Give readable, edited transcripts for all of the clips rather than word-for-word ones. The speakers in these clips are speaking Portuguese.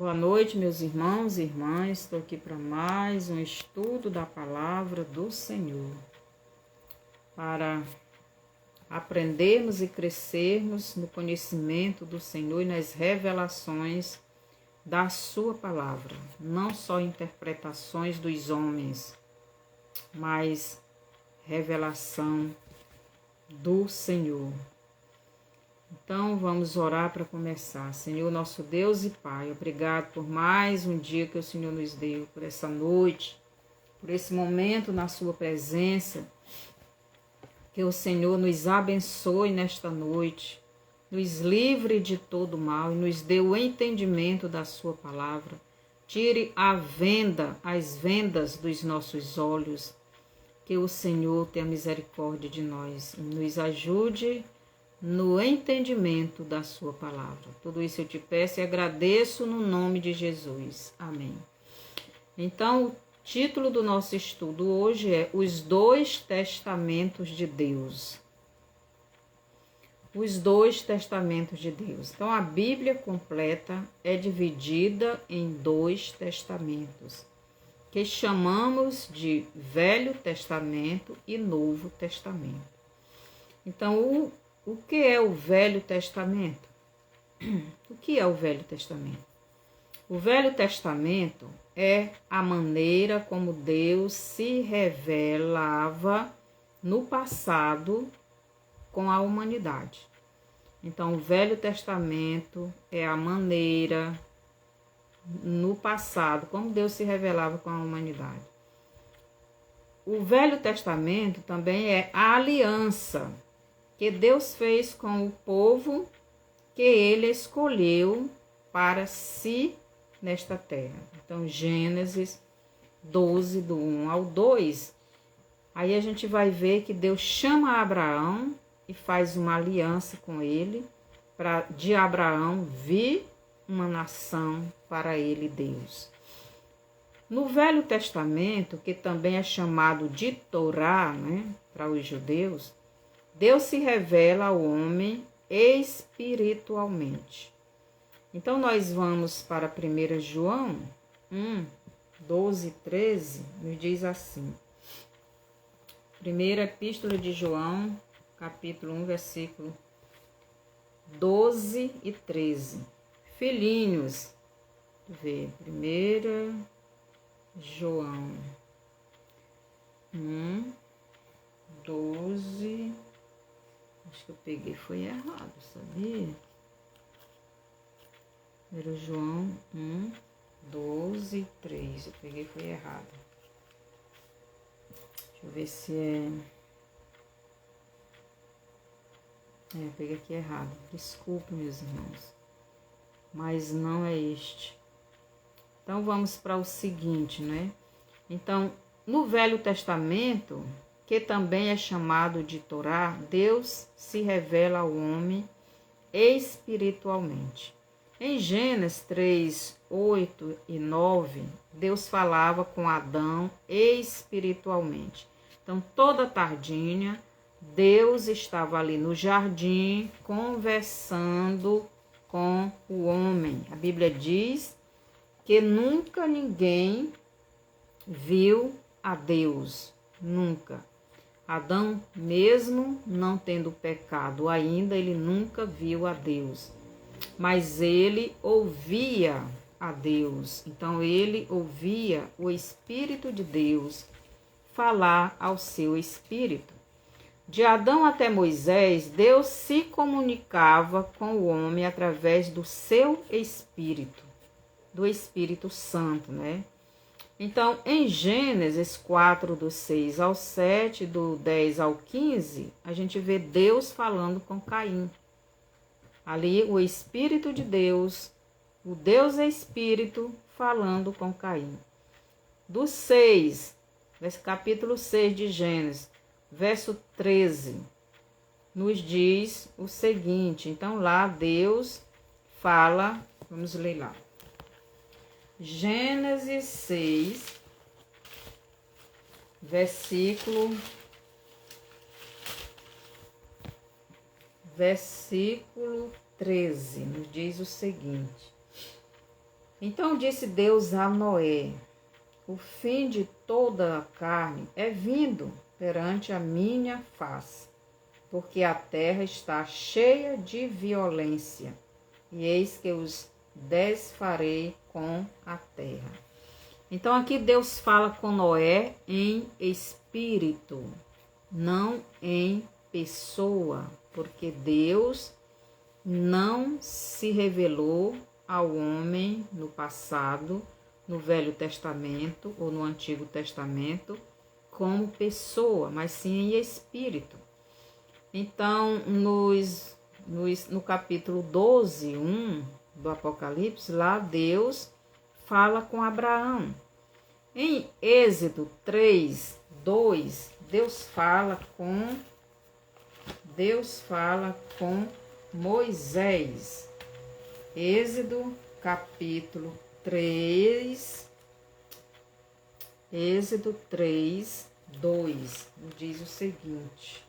Boa noite, meus irmãos e irmãs. Estou aqui para mais um estudo da palavra do Senhor, para aprendermos e crescermos no conhecimento do Senhor e nas revelações da sua palavra, não só interpretações dos homens, mas revelação do Senhor. Então, vamos orar para começar. Senhor, nosso Deus e Pai, obrigado por mais um dia que o Senhor nos deu, por essa noite, por esse momento na sua presença. Que o Senhor nos abençoe nesta noite, nos livre de todo mal e nos dê o entendimento da sua palavra. Tire as vendas dos nossos olhos. Que o Senhor tenha misericórdia de nós e nos ajude no entendimento da sua palavra. Tudo isso eu te peço e agradeço no nome de Jesus. Amém. Então, o título do nosso estudo hoje é Os Dois Testamentos de Deus. Os Dois Testamentos de Deus. Então, a Bíblia completa é dividida em dois testamentos, que chamamos de Velho Testamento e Novo Testamento. Então, o que é o Velho Testamento? O que é o Velho Testamento? O Velho Testamento é a maneira como Deus se revelava no passado com a humanidade. Então, o Velho Testamento é a maneira no passado como Deus se revelava com a humanidade. O Velho Testamento também é a aliança que Deus fez com o povo que ele escolheu para si nesta terra. Então, Gênesis 12, do 1 ao 2, aí a gente vai ver que Deus chama Abraão e faz uma aliança com ele, para de Abraão vir uma nação para ele, Deus. No Velho Testamento, que também é chamado de Torá, né, para os judeus, Deus se revela ao homem espiritualmente. Então, nós vamos para 1 João 1, 12 e 13, nos diz assim. Primeira Epístola de João, capítulo 1, versículo 12 e 13. Filhinhos, vê, 1 João 1, 12. Acho que eu peguei, foi errado, sabia? 1 João 1, 12 e 3. Eu peguei, foi errado. Deixa eu ver se é... eu peguei aqui errado. Desculpe, meus irmãos. Mas não é este. Então, vamos para o seguinte, né? Então, no Velho Testamento, que também é chamado de Torá, Deus se revela ao homem espiritualmente. Em Gênesis 3, 8 e 9, Deus falava com Adão espiritualmente. Então, toda tardinha, Deus estava ali no jardim, conversando com o homem. A Bíblia diz que nunca ninguém viu a Deus, nunca. Adão, mesmo não tendo pecado ainda, ele nunca viu a Deus. Mas ele ouvia a Deus. Então, ele ouvia o Espírito de Deus falar ao seu espírito. De Adão até Moisés, Deus se comunicava com o homem através do seu Espírito, do Espírito Santo, né? Então, em Gênesis 4, do 6 ao 7, do 10 ao 15, a gente vê Deus falando com Caim. Ali, o Espírito de Deus, o Deus é Espírito, falando com Caim. Do 6, capítulo 6 de Gênesis, verso 13, nos diz o seguinte. Então, lá Deus fala, vamos ler lá. Gênesis 6, versículo 13, nos diz o seguinte: Então disse Deus a Noé: o fim de toda a carne é vindo perante a minha face, porque a terra está cheia de violência, e eis que os desfarei com a terra. Então aqui Deus fala com Noé em espírito, não em pessoa, porque Deus não se revelou ao homem no passado, no Velho Testamento ou no Antigo Testamento, como pessoa, mas sim em espírito. Então, no capítulo 12, 1 do Apocalipse, lá Deus fala com Abraão. Em Êxodo 3, 2, Deus fala com Moisés. Êxodo capítulo 3, 2, diz o seguinte.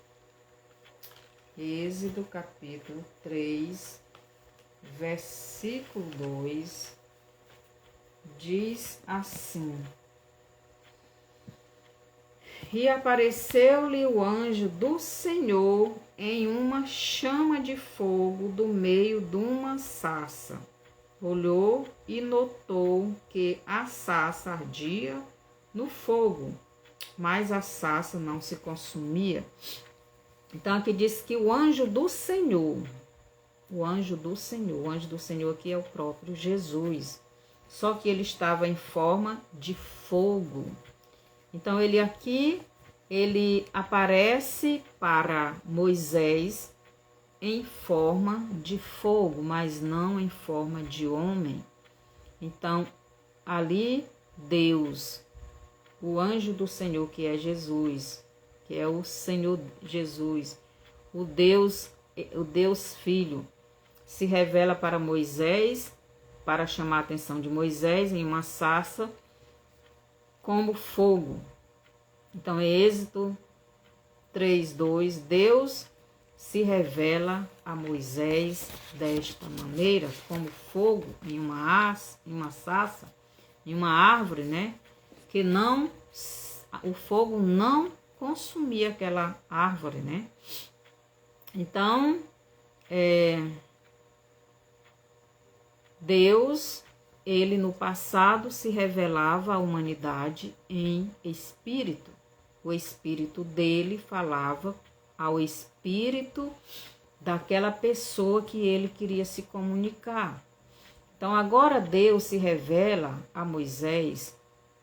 Êxodo capítulo 3, versículo 2, diz assim: e apareceu-lhe o anjo do Senhor em uma chama de fogo do meio de uma sarça. Olhou e notou que a sarça ardia no fogo, mas a sarça não se consumia. Então aqui diz que o anjo do Senhor aqui é o próprio Jesus, só que ele estava em forma de fogo. Então ele aparece para Moisés em forma de fogo, mas não em forma de homem. Então ali Deus, o anjo do Senhor, que é Jesus, que é o Senhor Jesus, o Deus Filho, se revela para Moisés, para chamar a atenção de Moisés em uma sarça como fogo. Então, Êxodo 3:2, Deus se revela a Moisés desta maneira, como fogo em uma sarça, em uma árvore, né? Que o fogo não consumia aquela árvore, né? Então, Deus, ele no passado se revelava à humanidade em espírito. O espírito dele falava ao espírito daquela pessoa que ele queria se comunicar. Então agora Deus se revela a Moisés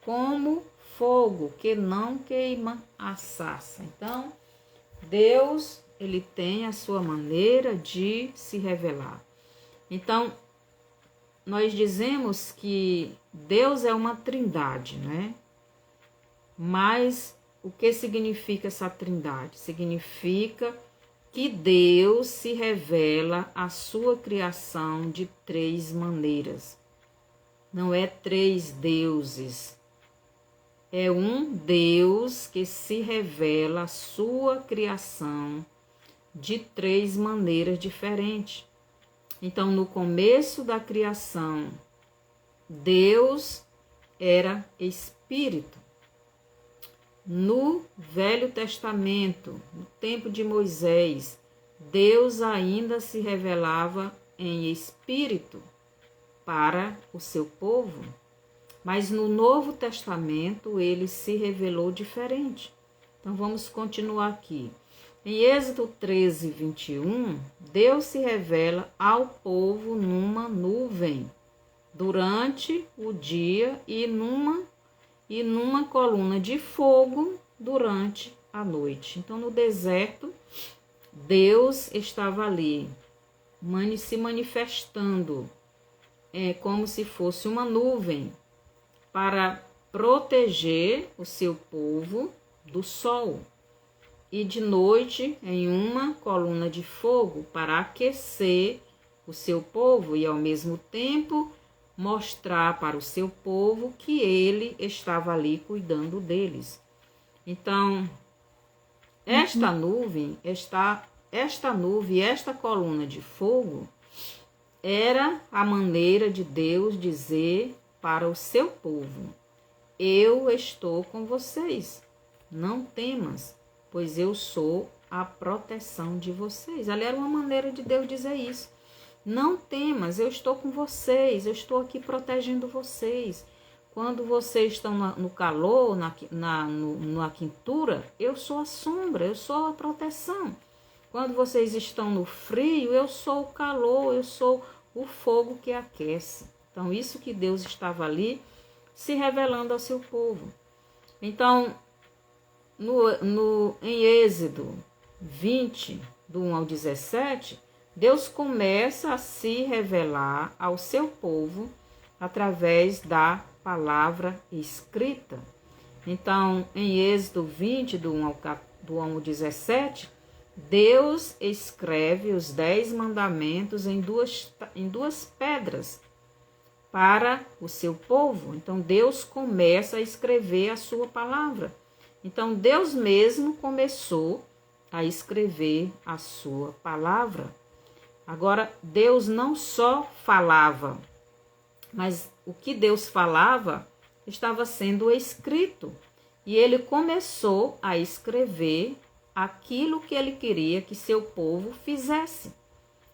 como fogo que não queima a sarça. Então Deus, ele tem a sua maneira de se revelar. Então nós dizemos que Deus é uma trindade, né? Mas o que significa essa trindade? Significa que Deus se revela a sua criação de 3 maneiras. Não é 3 deuses. É um Deus que se revela a sua criação de 3 maneiras diferentes. Então, no começo da criação, Deus era espírito. No Velho Testamento, no tempo de Moisés, Deus ainda se revelava em espírito para o seu povo. Mas no Novo Testamento, ele se revelou diferente. Então, vamos continuar aqui. Em Êxodo 13, 21, Deus se revela ao povo numa nuvem durante o dia e numa coluna de fogo durante a noite. Então, no deserto, Deus estava ali, se manifestando como se fosse uma nuvem para proteger o seu povo do sol. E de noite em uma coluna de fogo para aquecer o seu povo e ao mesmo tempo mostrar para o seu povo que ele estava ali cuidando deles. Então, esta nuvem, esta coluna de fogo era a maneira de Deus dizer para o seu povo: eu estou com vocês, não temas, pois eu sou a proteção de vocês. Ali era uma maneira de Deus dizer isso. Não temas, eu estou com vocês, eu estou aqui protegendo vocês. Quando vocês estão no calor, na quentura, eu sou a sombra, eu sou a proteção. Quando vocês estão no frio, eu sou o calor, eu sou o fogo que aquece. Então, isso que Deus estava ali se revelando ao seu povo. Então, em Êxodo 20, do 1 ao 17, Deus começa a se revelar ao seu povo através da palavra escrita. Então, em Êxodo 20, do 1 ao 17, Deus escreve os 10 mandamentos em duas pedras para o seu povo. Então, Deus começa a escrever a sua palavra. Então, Deus mesmo começou a escrever a sua palavra. Agora, Deus não só falava, mas o que Deus falava estava sendo escrito. E ele começou a escrever aquilo que ele queria que seu povo fizesse,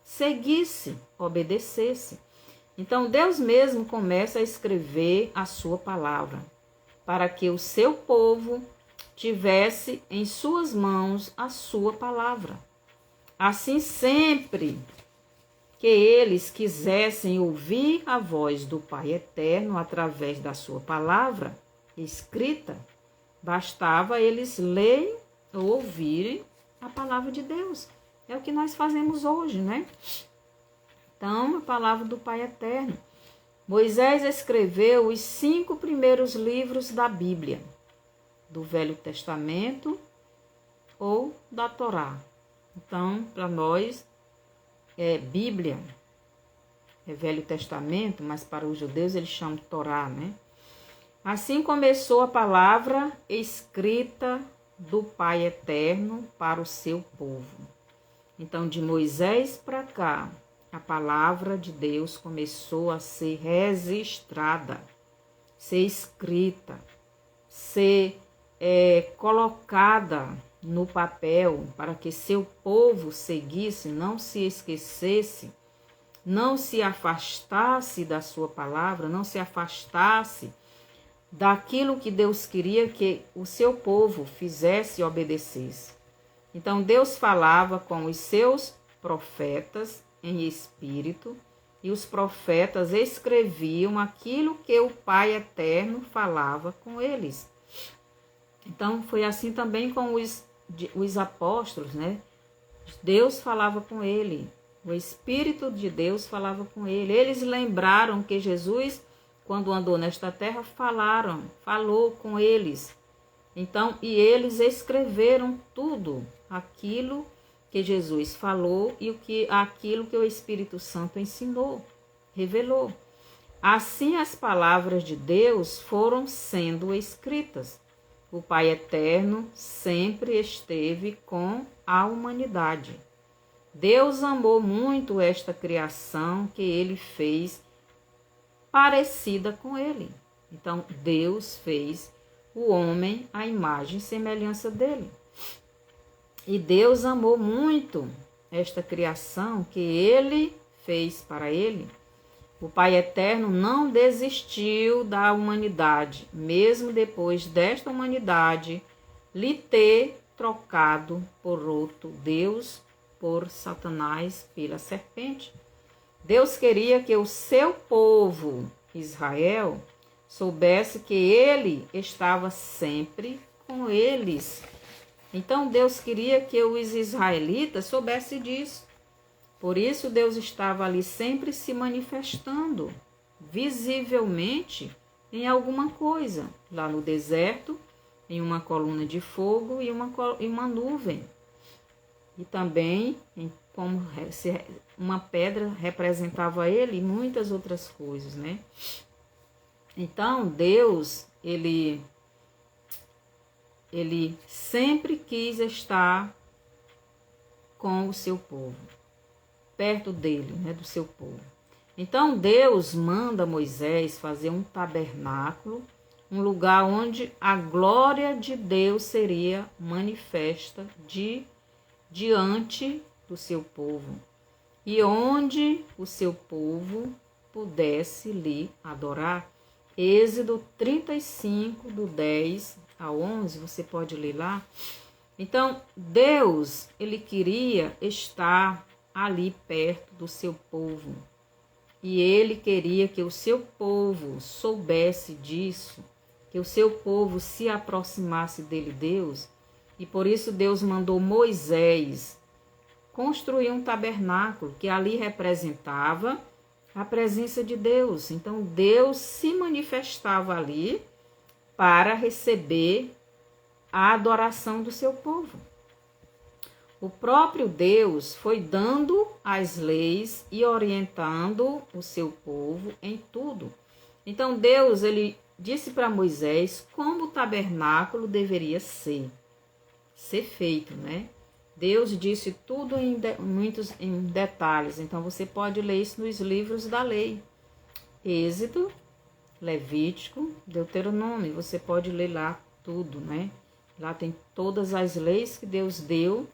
seguisse, obedecesse. Então, Deus mesmo começa a escrever a sua palavra, para que o seu povo tivesse em suas mãos a sua palavra. Assim, sempre que eles quisessem ouvir a voz do Pai Eterno através da sua palavra escrita, bastava eles lerem ou ouvirem a palavra de Deus. É o que nós fazemos hoje, né? Então, a palavra do Pai Eterno. Moisés escreveu os 5 primeiros livros da Bíblia, do Velho Testamento ou da Torá. Então, para nós, Bíblia é Velho Testamento, mas para os judeus eles chamam Torá, né? Assim começou a palavra escrita do Pai Eterno para o seu povo. Então, de Moisés para cá, a palavra de Deus começou a ser registrada, ser escrita, ser colocada no papel para que seu povo seguisse, não se esquecesse, não se afastasse da sua palavra, não se afastasse daquilo que Deus queria que o seu povo fizesse e obedecesse. Então, Deus falava com os seus profetas em espírito, e os profetas escreviam aquilo que o Pai Eterno falava com eles. Então, foi assim também com os apóstolos, né? Deus falava com ele, o Espírito de Deus falava com ele. Eles lembraram que Jesus, quando andou nesta terra, falou com eles. Então, e eles escreveram tudo aquilo que Jesus falou e aquilo que o Espírito Santo ensinou, revelou. Assim, as palavras de Deus foram sendo escritas. O Pai Eterno sempre esteve com a humanidade. Deus amou muito esta criação que ele fez parecida com ele. Então, Deus fez o homem à imagem e semelhança dele. E Deus amou muito esta criação que ele fez para ele. O Pai Eterno não desistiu da humanidade, mesmo depois desta humanidade lhe ter trocado por outro Deus, por Satanás, pela serpente. Deus queria que o seu povo, Israel, soubesse que ele estava sempre com eles. Então Deus queria que os israelitas soubessem disso. Por isso Deus estava ali sempre se manifestando, visivelmente, em alguma coisa. Lá no deserto, em uma coluna de fogo e uma nuvem. E também, como uma pedra representava ele e muitas outras coisas, né? Então, Deus, ele sempre quis estar com o seu povo, perto dele, né, do seu povo. Então Deus manda Moisés fazer um tabernáculo, um lugar onde a glória de Deus seria manifesta diante do seu povo e onde o seu povo pudesse lhe adorar. Êxodo 35, do 10 a 11, você pode ler lá. Então, Deus, ele queria estar ali perto do seu povo. E ele queria que o seu povo soubesse disso, que o seu povo se aproximasse dele, Deus. E por isso Deus mandou Moisés construir um tabernáculo que ali representava a presença de Deus. Então Deus se manifestava ali para receber a adoração do seu povo. O próprio Deus foi dando as leis e orientando o seu povo em tudo. Então Deus, ele disse para Moisés como o tabernáculo deveria ser feito, né? Deus disse tudo em detalhes. Então você pode ler isso nos livros da lei. Êxodo, Levítico, Deuteronômio. Você pode ler lá tudo, né? Lá tem todas as leis que Deus deu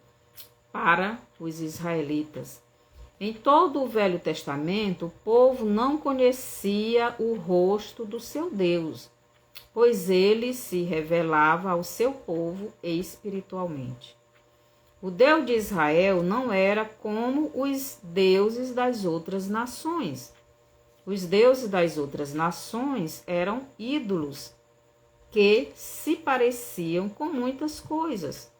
para os israelitas. Em todo o Velho Testamento, o povo não conhecia o rosto do seu Deus, pois ele se revelava ao seu povo espiritualmente. O Deus de Israel não era como os deuses das outras nações. Os deuses das outras nações eram ídolos que se pareciam com muitas coisas,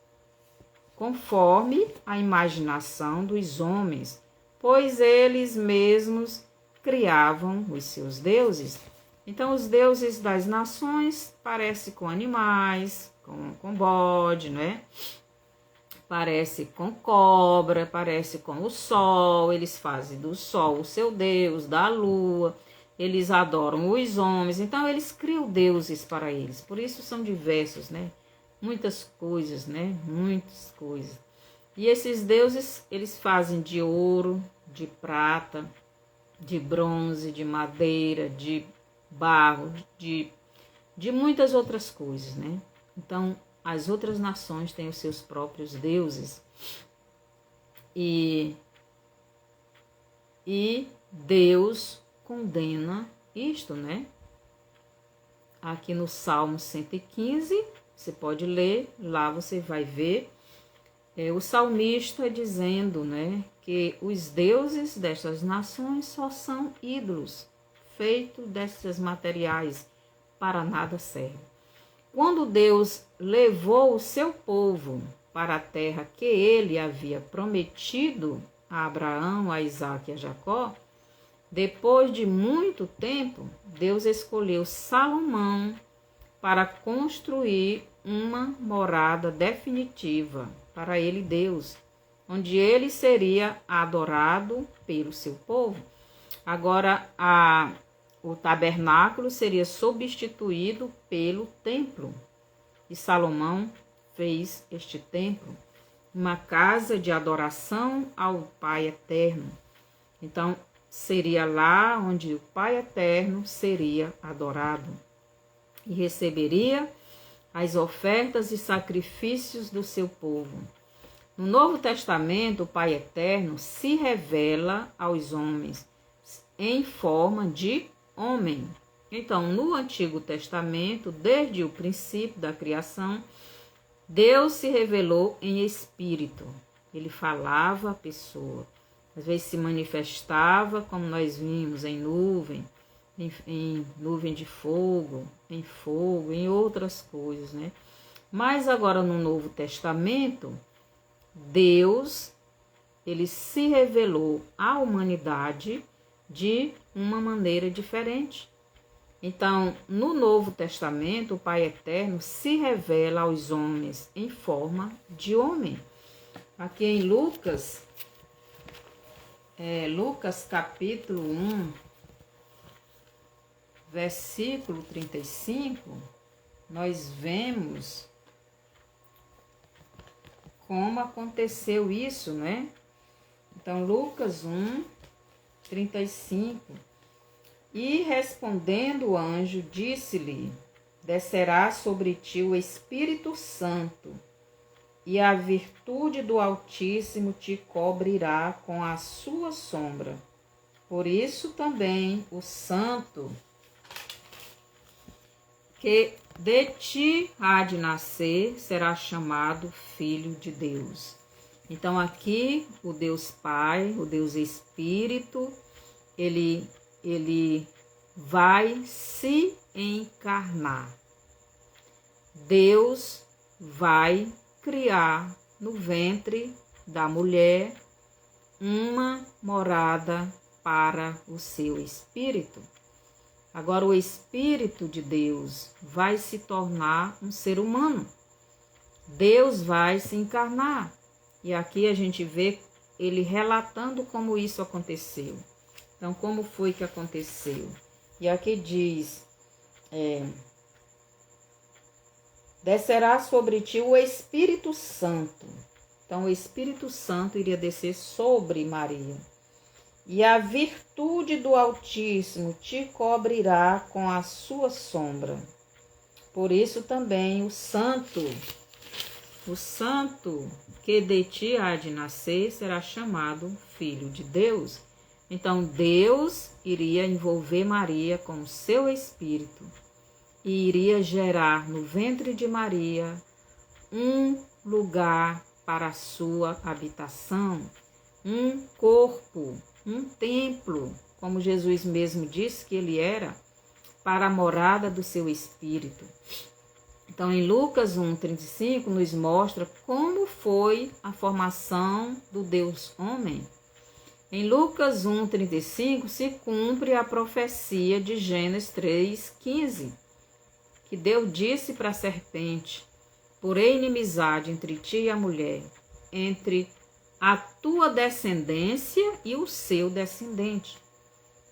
conforme a imaginação dos homens, pois eles mesmos criavam os seus deuses. Então, os deuses das nações parecem com animais, com bode, né? Parece com cobra, parece com o sol. Eles fazem do sol o seu deus, da lua. Eles adoram os homens. Então, eles criam deuses para eles. Por isso são diversos, né? Muitas coisas, né? Muitas coisas. E esses deuses, eles fazem de ouro, de prata, de bronze, de madeira, de barro, de muitas outras coisas, né? Então, as outras nações têm os seus próprios deuses. E Deus condena isto, né? Aqui no Salmo 115, você pode ler, lá você vai ver o salmista dizendo, né, que os deuses destas nações só são ídolos, feitos desses materiais, para nada servem. Quando Deus levou o seu povo para a terra que ele havia prometido a Abraão, a Isaque e a Jacó, depois de muito tempo, Deus escolheu Salomão para construir uma morada definitiva para ele, Deus, onde ele seria adorado pelo seu povo. Agora, o tabernáculo seria substituído pelo templo. E Salomão fez este templo, uma casa de adoração ao Pai Eterno. Então, seria lá onde o Pai Eterno seria adorado e receberia as ofertas e sacrifícios do seu povo. No Novo Testamento, o Pai Eterno se revela aos homens em forma de homem. Então, no Antigo Testamento, desde o princípio da criação, Deus se revelou em espírito. Ele falava à pessoa. Às vezes se manifestava, como nós vimos, em nuvem, em nuvem de fogo, em outras coisas, né? Mas agora no Novo Testamento, Deus, ele se revelou à humanidade de uma maneira diferente. Então, no Novo Testamento, o Pai Eterno se revela aos homens em forma de homem. Aqui em Lucas capítulo 1, versículo 35, nós vemos como aconteceu isso, né? Então, Lucas 1, 35. E respondendo o anjo, disse-lhe: descerá sobre ti o Espírito Santo, e a virtude do Altíssimo te cobrirá com a sua sombra. Por isso também o santo que de ti há de nascer será chamado Filho de Deus. Então aqui o Deus Pai, o Deus Espírito, ele vai se encarnar. Deus vai criar no ventre da mulher uma morada para o seu espírito. Agora o Espírito de Deus vai se tornar um ser humano. Deus vai se encarnar. E aqui a gente vê ele relatando como isso aconteceu. Então, como foi que aconteceu? E aqui diz, descerá sobre ti o Espírito Santo. Então, o Espírito Santo iria descer sobre Maria. E a virtude do Altíssimo te cobrirá com a sua sombra. Por isso também o santo que de ti há de nascer será chamado Filho de Deus. Então Deus iria envolver Maria com o seu espírito e iria gerar no ventre de Maria um lugar para a sua habitação, um corpo, um templo, como Jesus mesmo disse que ele era, para a morada do seu espírito. Então, em Lucas 1:35, nos mostra como foi a formação do Deus homem. Em Lucas 1:35 se cumpre a profecia de Gênesis 3:15, que Deus disse para a serpente: porém inimizade entre ti e a mulher, entre a tua descendência e o seu descendente.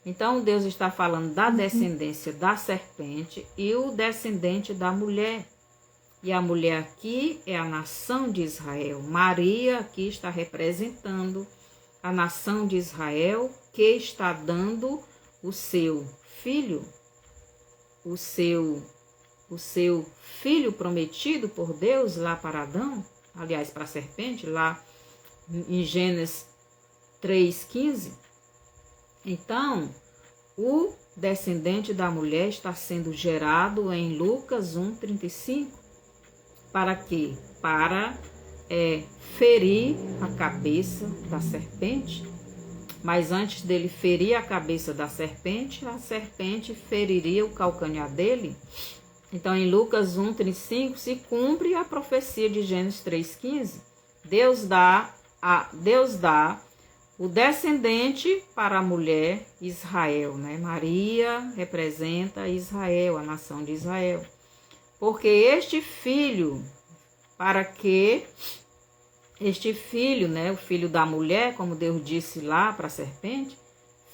Então Deus está falando da descendência da serpente e o descendente da mulher. E a mulher aqui é a nação de Israel. Maria aqui está representando a nação de Israel, que está dando o seu filho, o seu filho prometido por Deus lá para Adão, aliás, para a serpente, lá em Gênesis 3:15. Então, o descendente da mulher está sendo gerado em Lucas 1:35. Para quê? Para ferir a cabeça da serpente. Mas antes dele ferir a cabeça da serpente, a serpente feriria o calcanhar dele. Então, em Lucas 1:35 se cumpre a profecia de Gênesis 3:15. Deus dá o descendente para a mulher Israel, né? Maria representa Israel, a nação de Israel. Porque este filho, né, o filho da mulher, como Deus disse lá para a serpente,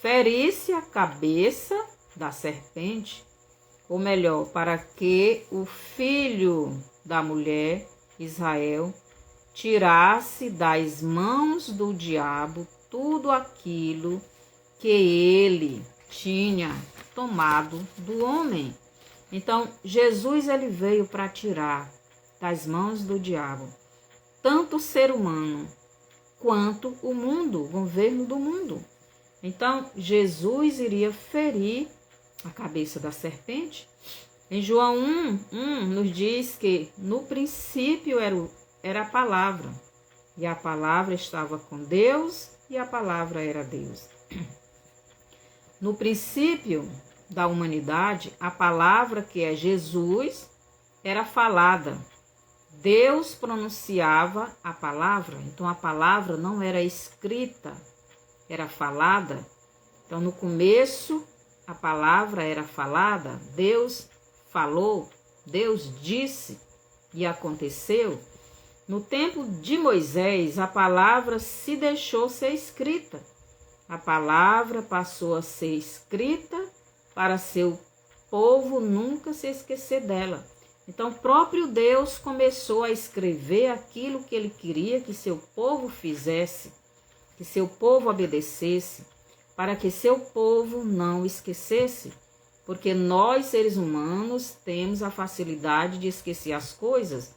ferisse a cabeça da serpente, ou melhor, para que o filho da mulher, Israel, tirasse das mãos do diabo tudo aquilo que ele tinha tomado do homem. Então, Jesus ele veio para tirar das mãos do diabo tanto o ser humano quanto o mundo, o governo do mundo. Então, Jesus iria ferir a cabeça da serpente. Em João 1:1 nos diz que no princípio era a palavra, e a palavra estava com Deus, e a palavra era Deus. No princípio da humanidade, a palavra, que é Jesus, era falada. Deus pronunciava a palavra, então a palavra não era escrita, era falada. Então, no começo, a palavra era falada, Deus falou, Deus disse e aconteceu. No tempo de Moisés, a palavra se deixou ser escrita. A palavra passou a ser escrita para seu povo nunca se esquecer dela. Então, o próprio Deus começou a escrever aquilo que ele queria que seu povo fizesse, que seu povo obedecesse, para que seu povo não esquecesse, porque nós, seres humanos, temos a facilidade de esquecer as coisas.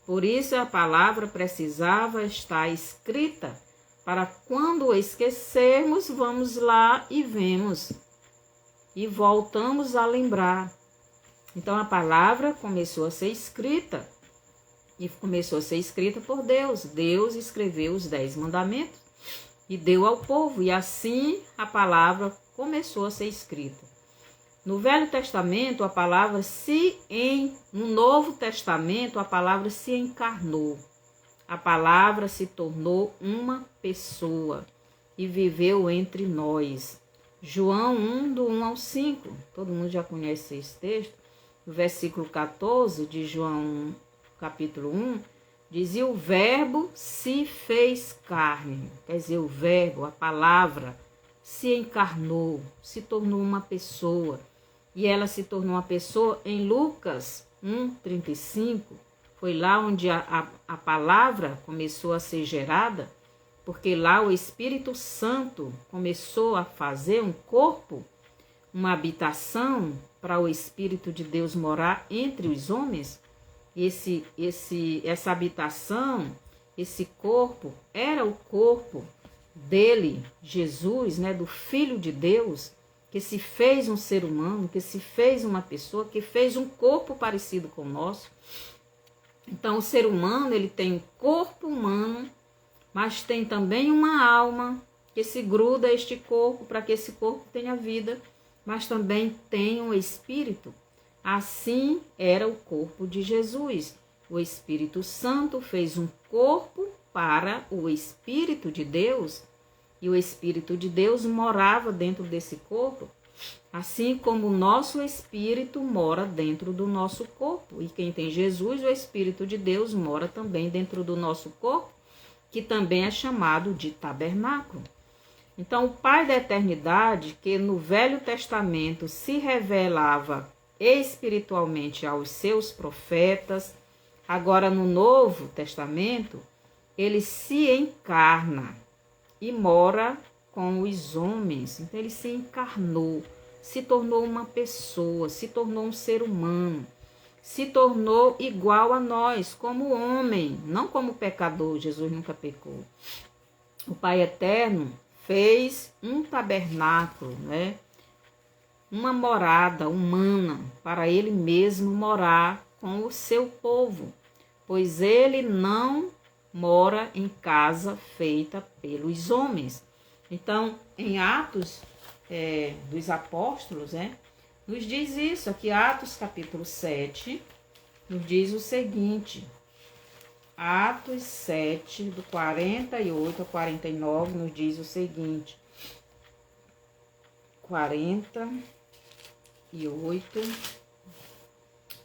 Por isso a palavra precisava estar escrita, para quando esquecermos, vamos lá e vemos, e voltamos a lembrar. Então a palavra começou a ser escrita, e começou a ser escrita por Deus. Deus escreveu os 10 mandamentos e deu ao povo, e assim a palavra começou a ser escrita. No Velho Testamento, a palavra no Novo Testamento, a palavra se encarnou. A palavra se tornou uma pessoa e viveu entre nós. João 1, do 1 ao 5. Todo mundo já conhece esse texto. No versículo 14 de João, capítulo 1, dizia: o verbo se fez carne. Quer dizer, o verbo, a palavra, se encarnou, se tornou uma pessoa. E ela se tornou uma pessoa em Lucas 1:35. Foi lá onde a palavra começou a ser gerada, porque lá o Espírito Santo começou a fazer um corpo, uma habitação para o Espírito de Deus morar entre os homens. Essa habitação, esse corpo, era o corpo dele, Jesus, né, do Filho de Deus, que se fez um ser humano, que se fez uma pessoa, que fez um corpo parecido com o nosso. Então, o ser humano, ele tem um corpo humano, mas tem também uma alma que se gruda a este corpo para que esse corpo tenha vida, mas também tem um espírito. Assim era o corpo de Jesus. O Espírito Santo fez um corpo para o Espírito de Deus, e o Espírito de Deus morava dentro desse corpo, assim como o nosso espírito mora dentro do nosso corpo. E quem tem Jesus, o Espírito de Deus mora também dentro do nosso corpo, que também é chamado de tabernáculo. Então, o Pai da eternidade, que no Velho Testamento se revelava espiritualmente aos seus profetas, agora no Novo Testamento, ele se encarna e mora com os homens. Então ele se encarnou, se tornou uma pessoa, se tornou um ser humano, se tornou igual a nós, como homem, não como pecador. Jesus nunca pecou. O Pai Eterno fez um tabernáculo, né? Uma morada humana para ele mesmo morar com o seu povo, pois ele não mora em casa feita pelos homens. Então, em Atos dos Apóstolos, nos diz isso, aqui Atos capítulo 7, nos diz o seguinte, Atos 7, do 48 a 49, nos diz o seguinte, 48,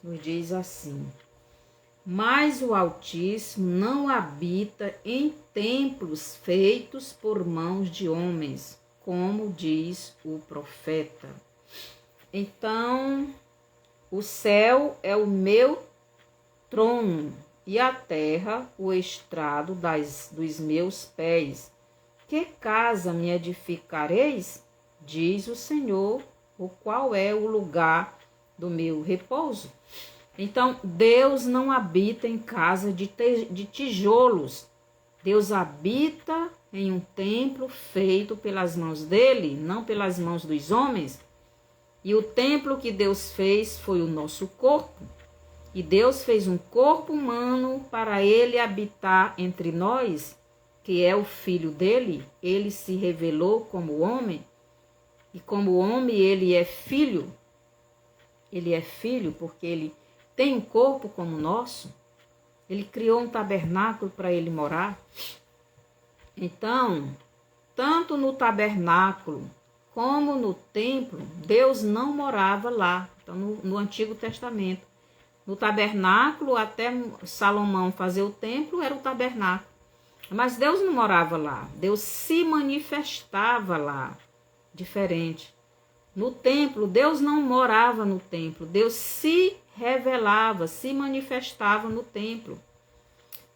nos diz assim: mas o Altíssimo não habita em templos feitos por mãos de homens, como diz o profeta. Então, o céu é o meu trono, e a terra o estrado dos meus pés. Que casa me edificareis? Diz o Senhor, o qual é o lugar do meu repouso. Então, Deus não habita em casa de tijolos. Deus habita em um templo feito pelas mãos dele, não pelas mãos dos homens. E o templo que Deus fez foi o nosso corpo. E Deus fez um corpo humano para ele habitar entre nós, que é o Filho dele. Ele se revelou como homem. E como homem, ele é filho. Ele é filho porque ele tem um corpo como o nosso. Ele criou um tabernáculo para ele morar. Então, tanto no tabernáculo como no templo, Deus não morava lá. Então, no Antigo Testamento. No tabernáculo, até Salomão fazer o templo, era o tabernáculo. Mas Deus não morava lá. Deus se manifestava lá. Diferente. No templo, Deus não morava no templo. Deus se revelava, se manifestava no templo.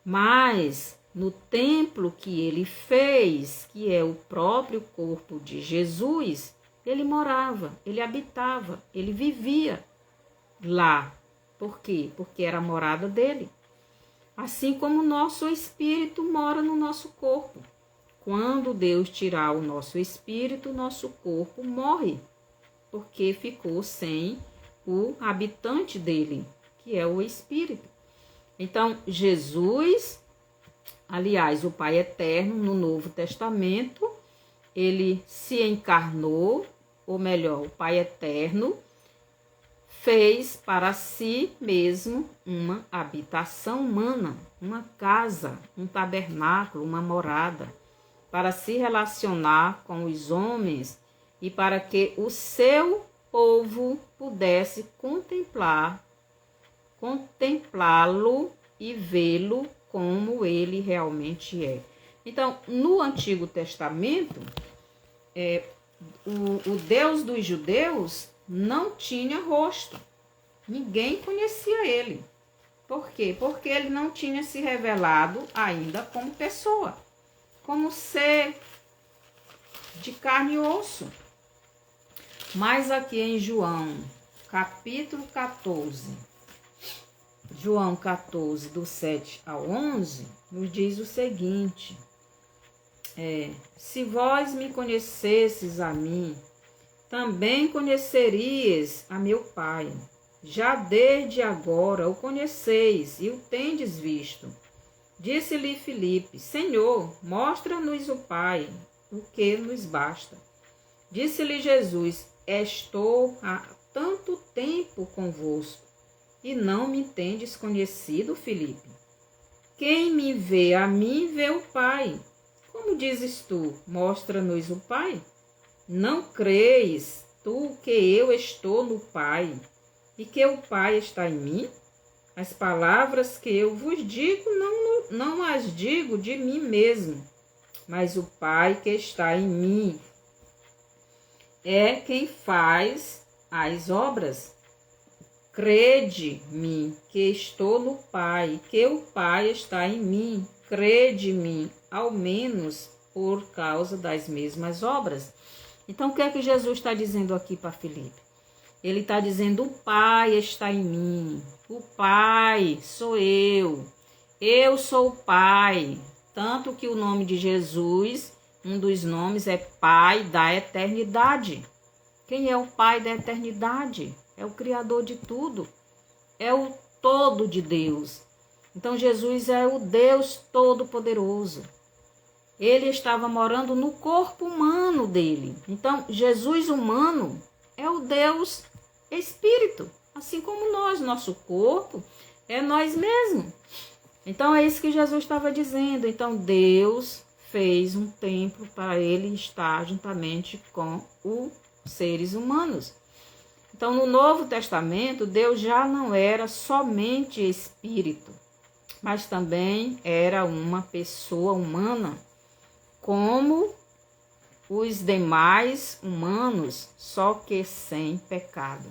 Mas no templo que ele fez, que é o próprio corpo de Jesus, ele morava, ele habitava, ele vivia lá. Por quê? Porque era a morada dele. Assim como o nosso espírito mora no nosso corpo. Quando Deus tirar o nosso espírito, o nosso corpo morre, porque ficou sem o habitante dele, que é o espírito. Então, Jesus, aliás, o Pai Eterno, no Novo Testamento, ele se encarnou, ou melhor, o Pai Eterno fez para si mesmo uma habitação humana, uma casa, um tabernáculo, uma morada, para se relacionar com os homens e para que o seu povo pudesse contemplá-lo e vê-lo como ele realmente é. Então, no Antigo Testamento, o Deus dos judeus não tinha rosto. Ninguém conhecia ele. Por quê? Porque ele não tinha se revelado ainda como pessoa, como ser de carne e osso. Mas aqui em João, capítulo 14, João 14, do 7 ao 11, nos diz o seguinte: se vós me conhecesses a mim, também conhecerias a meu Pai. Já desde agora o conheceis e o tendes visto. Disse-lhe Filipe: Senhor, mostra-nos o Pai, o que nos basta. Disse-lhe Jesus: Estou há tanto tempo convosco, e não me tendes conhecido, Filipe? Quem me vê a mim, vê o Pai. Como dizes tu: Mostra-nos o Pai? Não creis tu que eu estou no Pai, e que o Pai está em mim? As palavras que eu vos digo, não as digo de mim mesmo, mas o Pai que está em mim é quem faz as obras. Crede-me que estou no Pai, que o Pai está em mim. Crede-me, ao menos por causa das mesmas obras. Então, o que é que Jesus está dizendo aqui para Filipe? Ele está dizendo: o Pai está em mim. O Pai sou eu. Eu sou o Pai. Tanto que o nome de Jesus, um dos nomes é Pai da Eternidade. Quem é o Pai da Eternidade? É o Criador de tudo. É o todo de Deus. Então, Jesus é o Deus Todo-Poderoso. Ele estava morando no corpo humano dele. Então, Jesus humano é o Deus Espírito, assim como nós, nosso corpo é nós mesmos. Então, é isso que Jesus estava dizendo. Então, Deus fez um templo para ele estar juntamente com os seres humanos. Então, no Novo Testamento, Deus já não era somente Espírito, mas também era uma pessoa humana, como os demais humanos, só que sem pecado.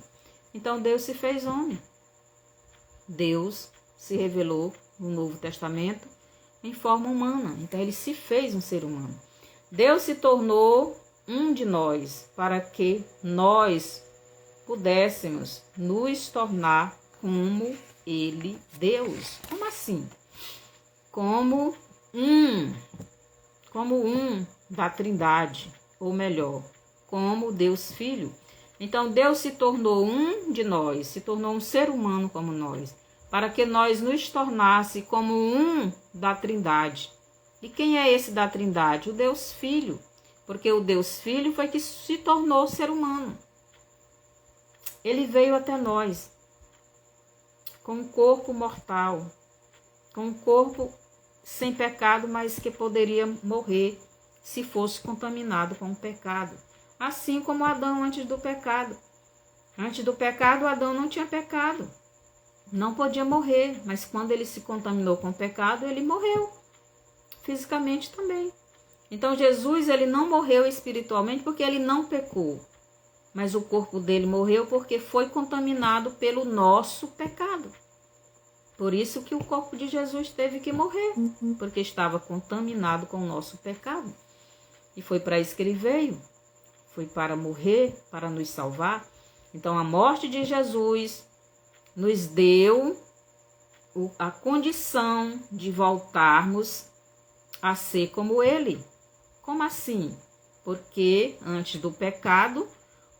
Então, Deus se fez homem. Deus se revelou no Novo Testamento em forma humana. Então, ele se fez um ser humano. Deus se tornou um de nós para que nós pudéssemos nos tornar como ele, Deus. Como assim? Como um da Trindade, ou melhor, como Deus Filho. Então, Deus se tornou um de nós, se tornou um ser humano como nós, para que nós nos tornasse como um da Trindade. E quem é esse da Trindade? O Deus Filho, porque o Deus Filho foi que se tornou ser humano. Ele veio até nós com um corpo mortal, com um corpo sem pecado, mas que poderia morrer se fosse contaminado com o pecado. Assim como Adão antes do pecado. Antes do pecado, Adão não tinha pecado. Não podia morrer, mas quando ele se contaminou com o pecado, ele morreu. Fisicamente também. Então, Jesus, ele não morreu espiritualmente porque ele não pecou. Mas o corpo dele morreu porque foi contaminado pelo nosso pecado. Por isso que o corpo de Jesus teve que morrer, porque estava contaminado com o nosso pecado. E foi para isso que ele veio. Foi para morrer, para nos salvar. Então a morte de Jesus nos deu a condição de voltarmos a ser como ele. Como assim? Porque antes do pecado,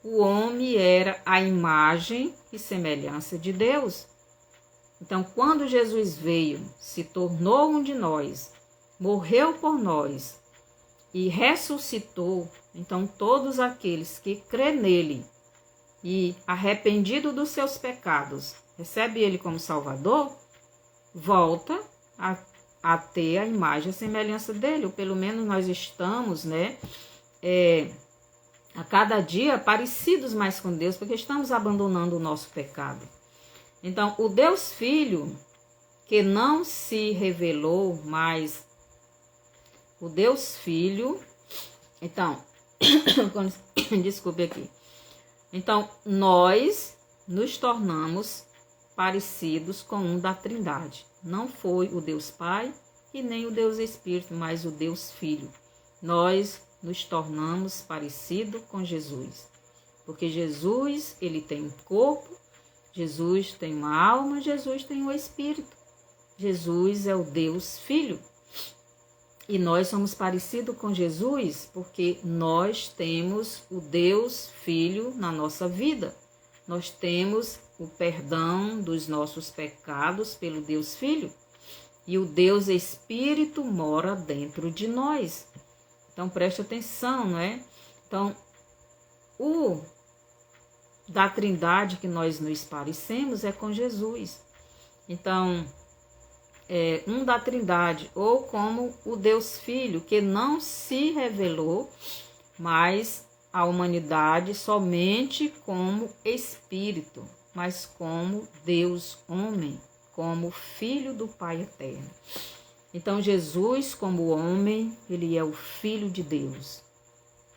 o homem era a imagem e semelhança de Deus. Então, quando Jesus veio, se tornou um de nós, morreu por nós e ressuscitou, então todos aqueles que crê nele e arrependido dos seus pecados, recebe ele como Salvador, volta a ter a imagem e a semelhança dele, ou pelo menos nós estamos, a cada dia parecidos mais com Deus, porque estamos abandonando o nosso pecado. Então, o Deus Filho, que não se revelou, mas o Deus Filho, então, desculpe aqui. Então, nós nos tornamos parecidos com um da Trindade. Não foi o Deus Pai e nem o Deus Espírito, mas o Deus Filho. Nós nos tornamos parecidos com Jesus. Porque Jesus, ele tem um corpo, Jesus tem uma alma, Jesus tem um espírito. Jesus é o Deus Filho. E nós somos parecidos com Jesus porque nós temos o Deus Filho na nossa vida. Nós temos o perdão dos nossos pecados pelo Deus Filho. E o Deus Espírito mora dentro de nós. Então, preste atenção, não é? Então, o da Trindade que nós nos parecemos é com Jesus. Então, um da Trindade, ou como o Deus Filho, que não se revelou, mas a humanidade somente como Espírito, mas como Deus homem, como Filho do Pai eterno. Então, Jesus, como homem, ele é o Filho de Deus.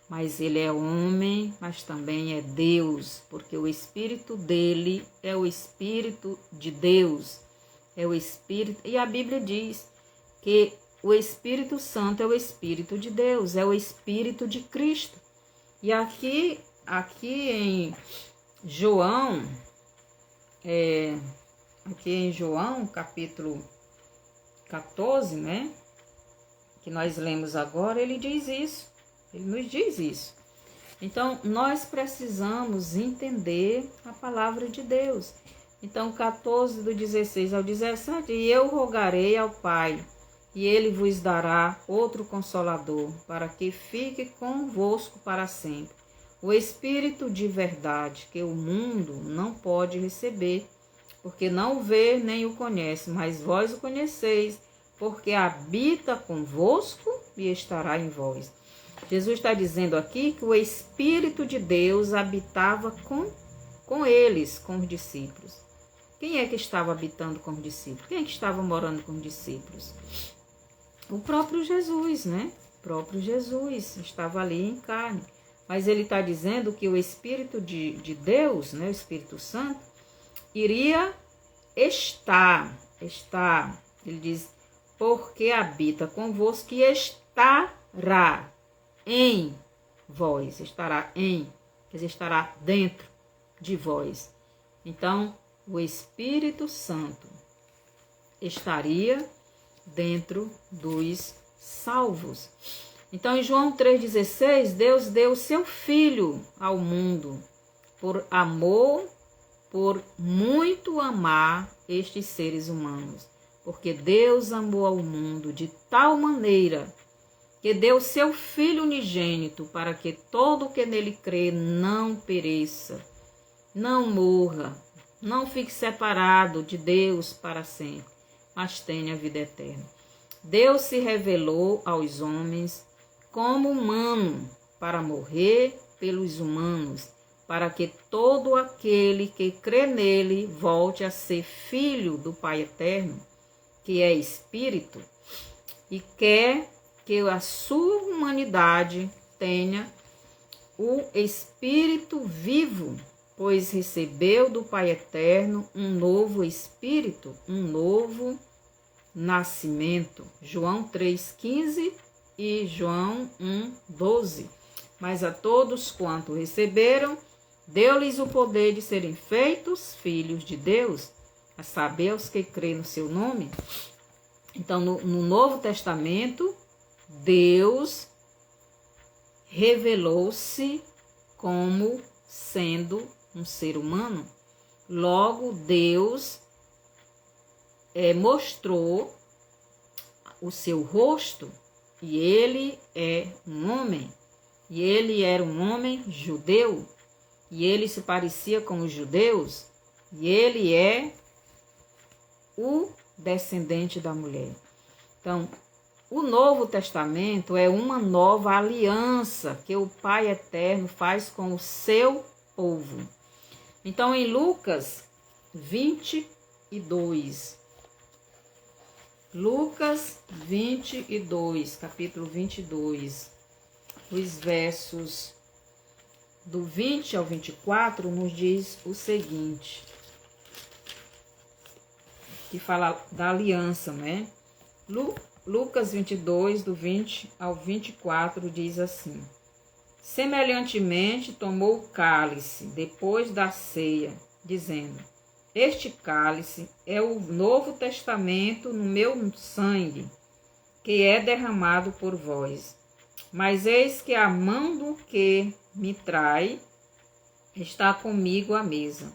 Mas ele é homem, mas também é Deus, porque o Espírito dele é o Espírito de Deus. É o Espírito, e a Bíblia diz que o Espírito Santo é o Espírito de Deus, é o Espírito de Cristo. E aqui em João, capítulo 14, né? Que nós lemos agora, ele diz isso. Ele nos diz isso. Então, nós precisamos entender a palavra de Deus. Então, 14, do 16 ao 17, e eu rogarei ao Pai, e ele vos dará outro Consolador, para que fique convosco para sempre. O Espírito de verdade, que o mundo não pode receber, porque não o vê nem o conhece, mas vós o conheceis, porque habita convosco e estará em vós. Jesus está dizendo aqui que o Espírito de Deus habitava com eles, com os discípulos. Quem é que estava habitando com os discípulos? Quem é que estava morando com os discípulos? O próprio Jesus, né? O próprio Jesus estava ali em carne. Mas ele está dizendo que o Espírito de Deus, né? O Espírito Santo, iria estar. Ele diz, porque habita convosco e estará em vós, estará dentro de vós. Então, o Espírito Santo estaria dentro dos salvos. Então, em João 3,16, Deus deu o seu Filho ao mundo por amor, por muito amar estes seres humanos. Porque Deus amou ao mundo de tal maneira que deu seu Filho unigênito para que todo o que nele crê não pereça, não morra, não fique separado de Deus para sempre, mas tenha a vida eterna. Deus se revelou aos homens como humano para morrer pelos humanos, para que todo aquele que crê nele volte a ser filho do Pai eterno, que é Espírito, e quer que a sua humanidade tenha o Espírito vivo pois recebeu do Pai Eterno um novo espírito, um novo nascimento. João 3,15 e João 1,12. Mas a todos quanto receberam, deu-lhes o poder de serem feitos filhos de Deus, a saber, aos que creem no seu nome. Então, no Novo Testamento, Deus revelou-se como sendo um ser humano. Logo, Deus mostrou o seu rosto, e ele é um homem. E ele era um homem judeu, e ele se parecia com os judeus, e ele é o descendente da mulher. Então, o Novo Testamento é uma nova aliança que o Pai Eterno faz com o seu povo. Então, em Lucas 22, capítulo 22, os versos do 20 ao 24, nos diz o seguinte, que fala da aliança, né? Lucas 22, do 20 ao 24, diz assim: semelhantemente tomou o cálice depois da ceia, dizendo: este cálice é o novo testamento no meu sangue, que é derramado por vós. Mas eis que a mão do que me trai está comigo à mesa.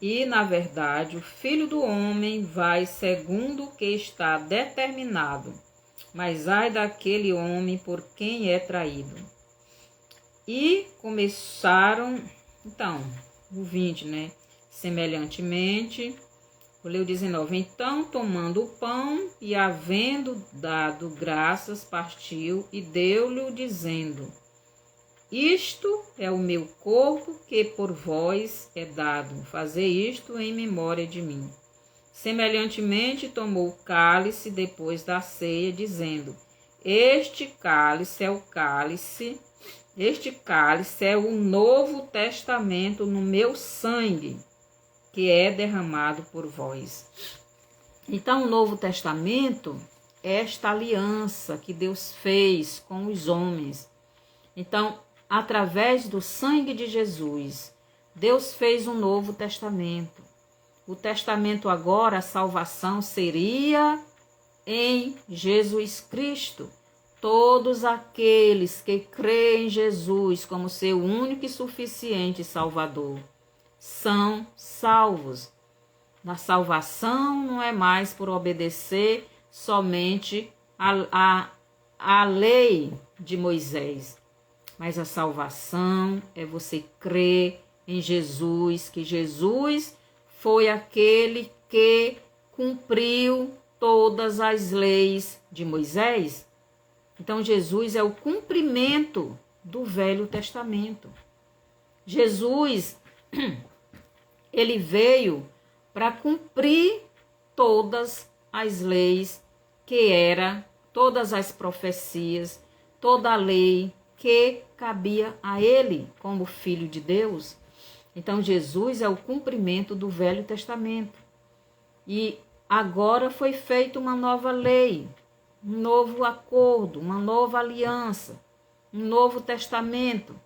E, na verdade, o Filho do Homem vai segundo o que está determinado. Mas ai daquele homem por quem é traído. E começaram, então, o 20, né? Semelhantemente, vou ler o 19. Então, tomando o pão e havendo dado graças, partiu e deu-lhe, dizendo: isto é o meu corpo que por vós é dado. Fazei isto em memória de mim. Semelhantemente, tomou o cálice depois da ceia, dizendo: este cálice é o novo testamento no meu sangue, que é derramado por vós. Então, o Novo Testamento é esta aliança que Deus fez com os homens. Então, através do sangue de Jesus, Deus fez um Novo Testamento. O testamento agora, a salvação, seria em Jesus Cristo. Todos aqueles que creem em Jesus como seu único e suficiente Salvador são salvos. A salvação não é mais por obedecer somente a lei de Moisés, mas a salvação é você crer em Jesus, que Jesus foi aquele que cumpriu todas as leis de Moisés. Então, Jesus é o cumprimento do Velho Testamento. Jesus, ele veio para cumprir todas as leis todas as profecias, toda a lei que cabia a ele como Filho de Deus. Então, Jesus é o cumprimento do Velho Testamento. E agora foi feita uma nova lei, um novo acordo, uma nova aliança, um novo testamento,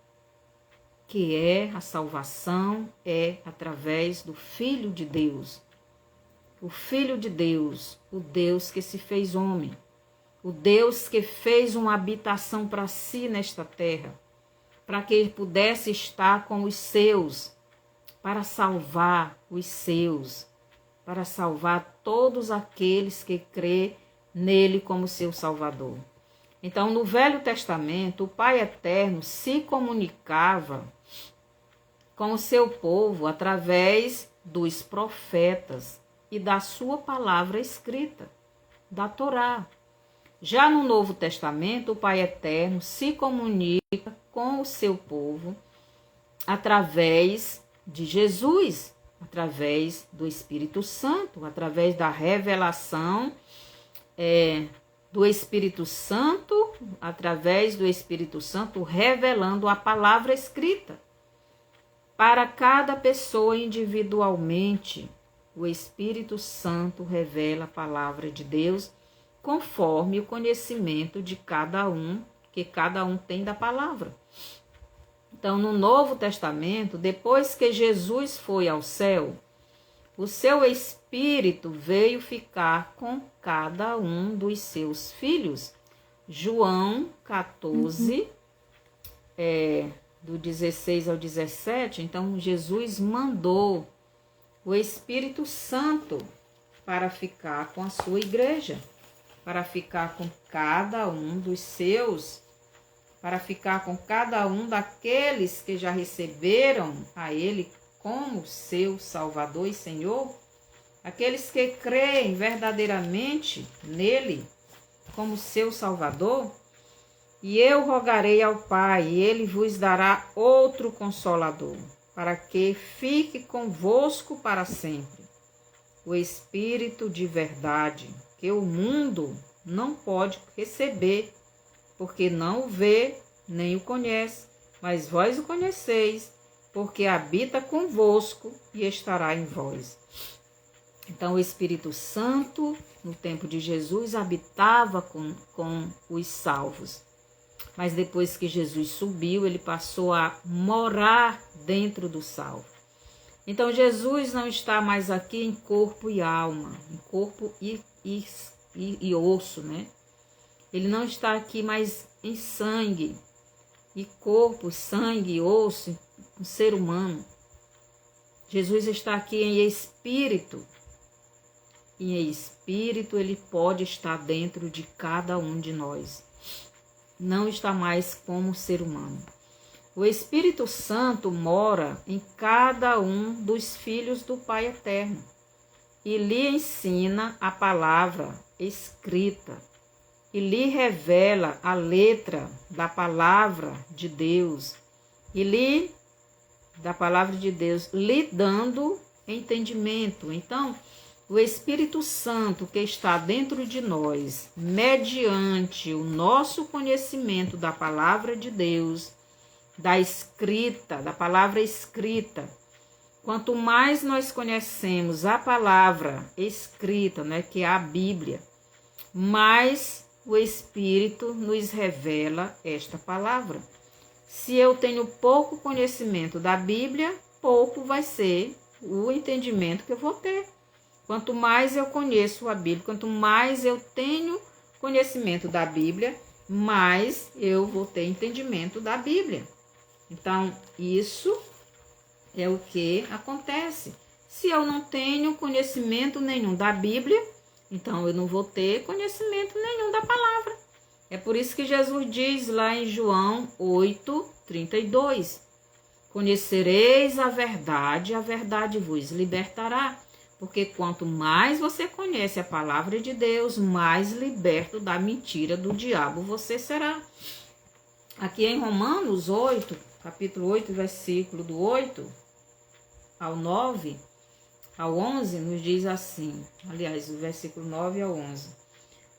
que é a salvação, é através do Filho de Deus. O Filho de Deus, o Deus que se fez homem, o Deus que fez uma habitação para si nesta terra, para que ele pudesse estar com os seus, para salvar os seus, para salvar todos aqueles que crê nele como seu Salvador. Então, no Velho Testamento, o Pai Eterno se comunicava com o seu povo através dos profetas e da sua palavra escrita, da Torá. Já no Novo Testamento, o Pai Eterno se comunica com o seu povo através de Jesus, através do Espírito Santo, através da revelação do Espírito Santo, através do Espírito Santo revelando a palavra escrita. Para cada pessoa individualmente, o Espírito Santo revela a palavra de Deus conforme o conhecimento de cada um, que cada um tem da palavra. Então, no Novo Testamento, depois que Jesus foi ao céu, o seu Espírito veio ficar com cada um dos seus filhos. João 14, do 16 ao 17, então Jesus mandou o Espírito Santo para ficar com a sua igreja, para ficar com cada um dos seus, para ficar com cada um daqueles que já receberam a Ele como seu Salvador e Senhor, aqueles que creem verdadeiramente nele como seu Salvador. E eu rogarei ao Pai, e Ele vos dará outro Consolador, para que fique convosco para sempre. O Espírito de verdade, que o mundo não pode receber, porque não o vê, nem o conhece, mas vós o conheceis, porque habita convosco e estará em vós. Então, o Espírito Santo, no tempo de Jesus, habitava com os salvos. Mas depois que Jesus subiu, ele passou a morar dentro do salvo. Então, Jesus não está mais aqui em corpo e alma, em corpo e osso, né? Ele não está aqui mais em sangue, e corpo, sangue e osso, um ser humano. Jesus está aqui em espírito. E em espírito ele pode estar dentro de cada um de nós. Não está mais como ser humano. O Espírito Santo mora em cada um dos filhos do Pai Eterno e lhe ensina a palavra escrita e lhe revela a letra da palavra de Deus lhe dando entendimento. Então, o Espírito Santo que está dentro de nós, mediante o nosso conhecimento da palavra de Deus, da palavra escrita, quanto mais nós conhecemos a palavra escrita, né, que é a Bíblia, mais o Espírito nos revela esta palavra. Se eu tenho pouco conhecimento da Bíblia, pouco vai ser o entendimento que eu vou ter. Quanto mais eu conheço a Bíblia, quanto mais eu tenho conhecimento da Bíblia, mais eu vou ter entendimento da Bíblia. Então, isso é o que acontece. Se eu não tenho conhecimento nenhum da Bíblia, então eu não vou ter conhecimento nenhum da palavra. É por isso que Jesus diz lá em João 8:32, conhecereis a verdade vos libertará. Porque quanto mais você conhece a palavra de Deus, mais liberto da mentira do diabo você será. Aqui em Romanos 8, capítulo 8, versículo do 8 ao 9, ao 11, nos diz assim, aliás, o versículo 9 ao 11.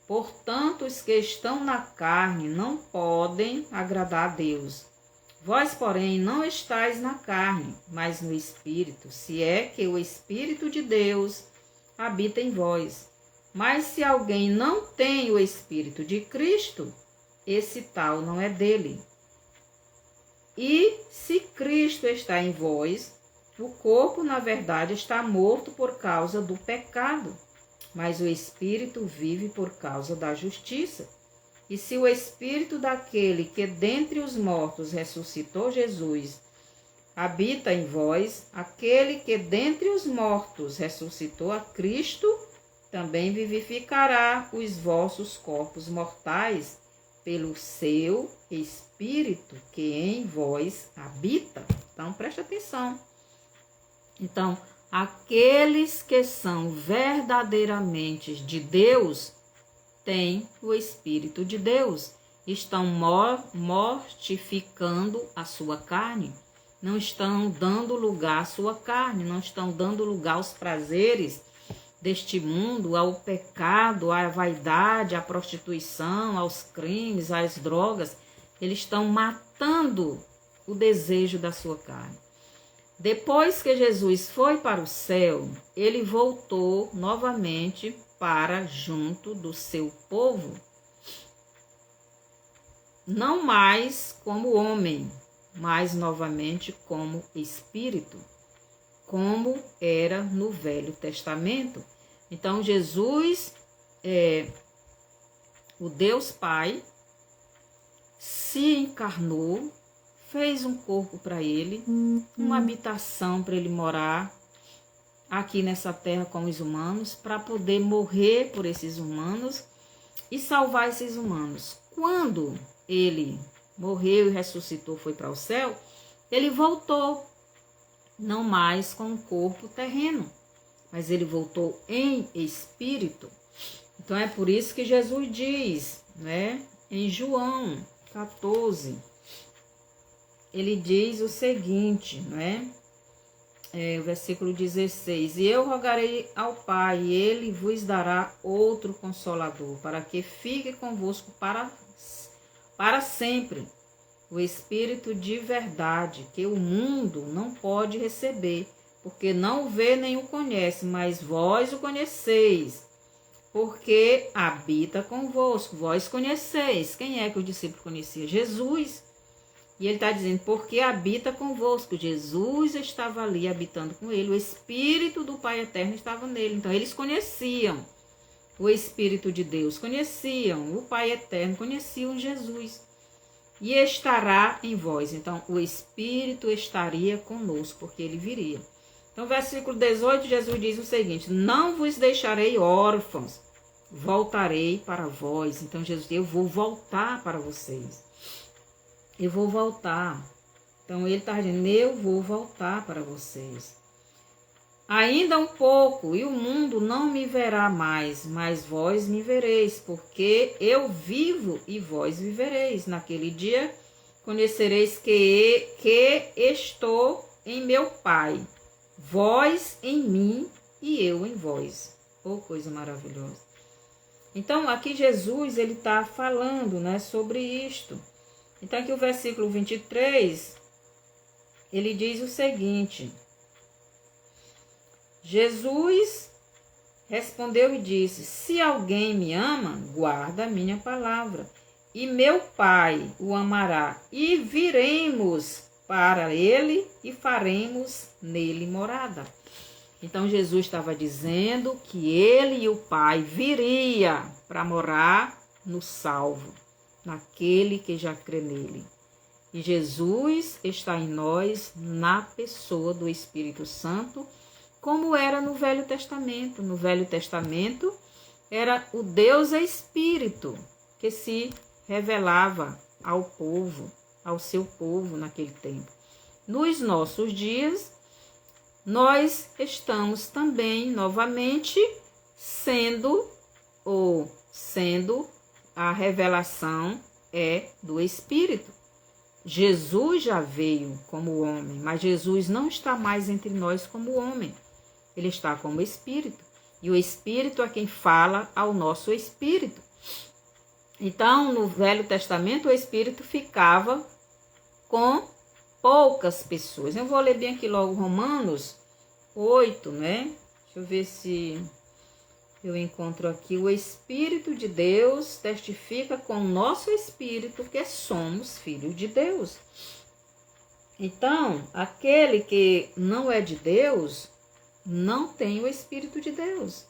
Portanto, os que estão na carne não podem agradar a Deus. Vós, porém, não estáis na carne, mas no Espírito, se é que o Espírito de Deus habita em vós. Mas se alguém não tem o Espírito de Cristo, esse tal não é dele. E se Cristo está em vós, o corpo, na verdade, está morto por causa do pecado, mas o Espírito vive por causa da justiça. E se o Espírito daquele que dentre os mortos ressuscitou Jesus habita em vós, aquele que dentre os mortos ressuscitou a Cristo, também vivificará os vossos corpos mortais pelo seu Espírito que em vós habita. Então, preste atenção. Então, aqueles que são verdadeiramente de Deus têm o Espírito de Deus, estão mortificando a sua carne, não estão dando lugar à sua carne, não estão dando lugar aos prazeres deste mundo, ao pecado, à vaidade, à prostituição, aos crimes, às drogas. Eles estão matando o desejo da sua carne. Depois que Jesus foi para o céu, ele voltou novamente para junto do seu povo, não mais como homem, mas novamente como espírito, como era no Velho Testamento. Então Jesus, o Deus Pai, se encarnou, fez um corpo para ele, uma habitação para ele morar aqui nessa terra com os humanos, para poder morrer por esses humanos e salvar esses humanos. Quando ele morreu e ressuscitou, foi para o céu, ele voltou, não mais com um corpo terreno, mas ele voltou em espírito. Então é por isso que Jesus diz, né, em João 14, ele diz o seguinte, né? O versículo 16: E eu rogarei ao Pai, e ele vos dará outro Consolador, para que fique convosco para sempre, o Espírito de verdade, que o mundo não pode receber, porque não o vê nem o conhece, mas vós o conheceis, porque habita convosco, vós conheceis. Quem é que o discípulo conhecia? Jesus. E ele está dizendo, porque habita convosco. Jesus estava ali habitando com ele, o Espírito do Pai Eterno estava nele. Então eles conheciam o Espírito de Deus, conheciam o Pai Eterno, conheciam Jesus. E estará em vós. Então o Espírito estaria conosco, porque ele viria. Então versículo 18, Jesus diz o seguinte: não vos deixarei órfãos, voltarei para vós. Então Jesus diz, eu vou voltar para vocês. Eu vou voltar. Então ele está dizendo, eu vou voltar para vocês. Ainda um pouco, e o mundo não me verá mais, mas vós me vereis, porque eu vivo e vós vivereis. Naquele dia conhecereis que estou em meu Pai, vós em mim e eu em vós. Oh, coisa maravilhosa. Então aqui Jesus ele está falando, né, sobre isto. Então aqui o versículo 23, ele diz o seguinte: Jesus respondeu e disse, se alguém me ama, guarda a minha palavra, e meu Pai o amará, e viremos para ele e faremos nele morada. Então Jesus estava dizendo que ele e o Pai viria para morar no salvo, naquele que já crê nele. E Jesus está em nós na pessoa do Espírito Santo, como era no Velho Testamento. No Velho Testamento era o Deus Espírito que se revelava ao povo, ao seu povo naquele tempo. Nos nossos dias, nós estamos também novamente sendo a revelação é do Espírito. Jesus já veio como homem, mas Jesus não está mais entre nós como homem. Ele está como Espírito. E o Espírito é quem fala ao nosso espírito. Então, no Velho Testamento, o Espírito ficava com poucas pessoas. Eu vou ler bem aqui logo Romanos 8, né? Deixa eu ver se eu encontro aqui. O Espírito de Deus testifica com o nosso espírito que somos filhos de Deus. Então, aquele que não é de Deus, não tem o Espírito de Deus.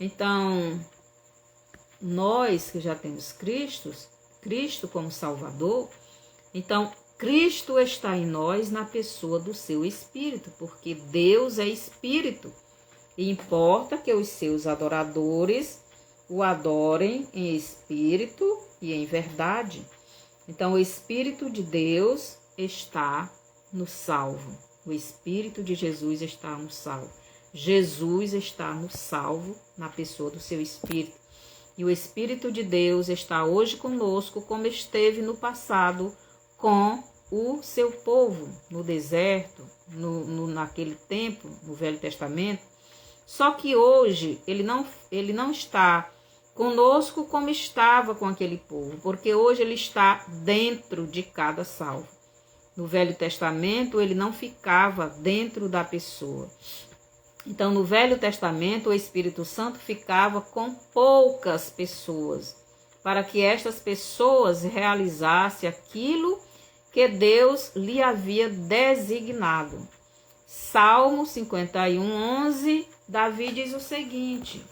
Então, nós que já temos Cristo como Salvador, então Cristo está em nós na pessoa do seu Espírito, porque Deus é Espírito. E importa que os seus adoradores o adorem em espírito e em verdade. Então, o Espírito de Deus está no salvo. O Espírito de Jesus está no salvo. Jesus está no salvo na pessoa do seu Espírito. E o Espírito de Deus está hoje conosco, como esteve no passado com o seu povo no deserto, naquele tempo, no Velho Testamento. Só que hoje ele não está conosco como estava com aquele povo, porque hoje ele está dentro de cada salvo. No Velho Testamento, ele não ficava dentro da pessoa. Então, no Velho Testamento, o Espírito Santo ficava com poucas pessoas, para que estas pessoas realizassem aquilo que Deus lhe havia designado. Salmo 51:11, Davi diz o seguinte: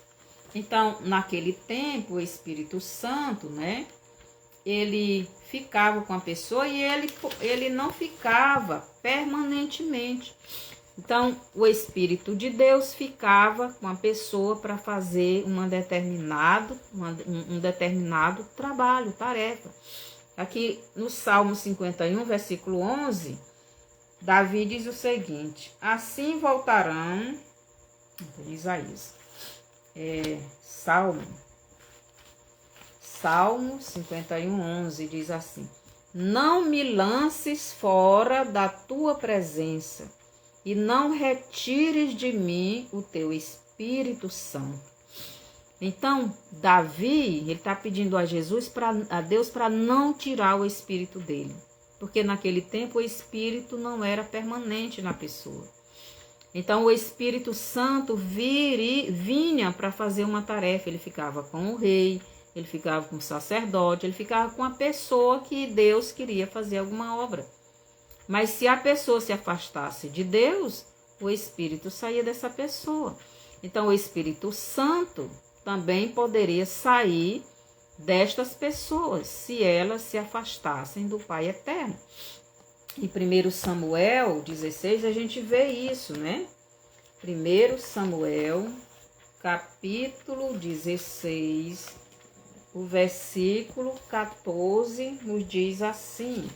então, naquele tempo, o Espírito Santo, né, ele ficava com a pessoa e ele não ficava permanentemente. Então, o Espírito de Deus ficava com a pessoa para fazer um determinado trabalho, tarefa. Aqui no Salmo 51, versículo 11, Davi diz o seguinte: assim voltarão, Isaías, Salmo 51:11 diz assim: não me lances fora da tua presença e não retires de mim o teu Espírito Santo. Então, Davi, ele está pedindo a Deus para não tirar o Espírito dele, porque naquele tempo o Espírito não era permanente na pessoa. Então, o Espírito Santo vinha para fazer uma tarefa. Ele ficava com o rei, ele ficava com o sacerdote, ele ficava com a pessoa que Deus queria fazer alguma obra. Mas se a pessoa se afastasse de Deus, o Espírito saía dessa pessoa. Então, o Espírito Santo também poderia sair destas pessoas, se elas se afastassem do Pai Eterno. Em 1 Samuel 16, a gente vê isso, né? 1 Samuel, capítulo 16, o versículo 14, nos diz assim.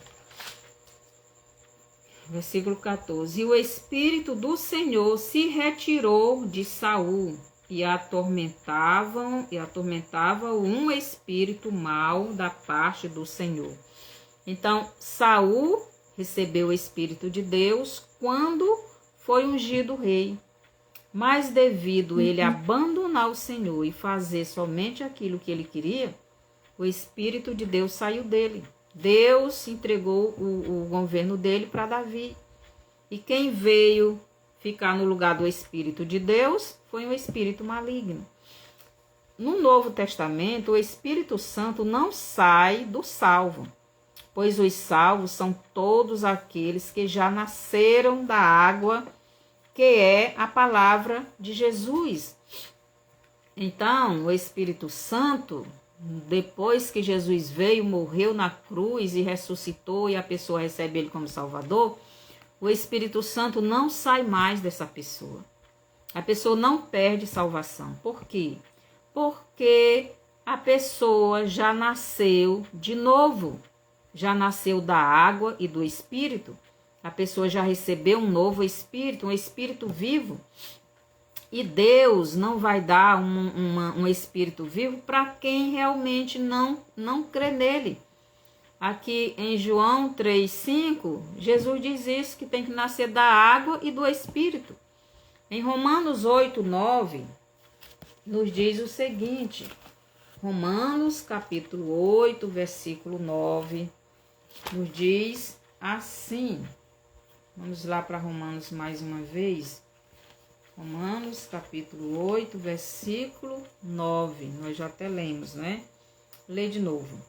Versículo 14. E o Espírito do Senhor se retirou de Saul e atormentava um espírito mau da parte do Senhor. Então, Saul recebeu o Espírito de Deus quando foi ungido rei. Mas devido ele abandonar o Senhor e fazer somente aquilo que ele queria, o Espírito de Deus saiu dele. Deus entregou o governo dele para Davi. E quem veio ficar no lugar do Espírito de Deus foi um espírito maligno. No Novo Testamento, o Espírito Santo não sai do salvo, pois os salvos são todos aqueles que já nasceram da água, que é a palavra de Jesus. Então, o Espírito Santo, depois que Jesus veio, morreu na cruz e ressuscitou e a pessoa recebe ele como Salvador, o Espírito Santo não sai mais dessa pessoa. A pessoa não perde salvação. Por quê? Porque a pessoa já nasceu de novo, já nasceu da água e do Espírito. A pessoa já recebeu um novo Espírito, um Espírito vivo. E Deus não vai dar um Espírito vivo para quem realmente não crê nele. Aqui em João 3,5, Jesus diz isso, que tem que nascer da água e do Espírito. Em Romanos 8:9, nos diz o seguinte, Romanos capítulo 8, versículo 9, nos diz assim, vamos lá para Romanos mais uma vez, Romanos capítulo 8, versículo 9, nós já até lemos, né? Lê de novo.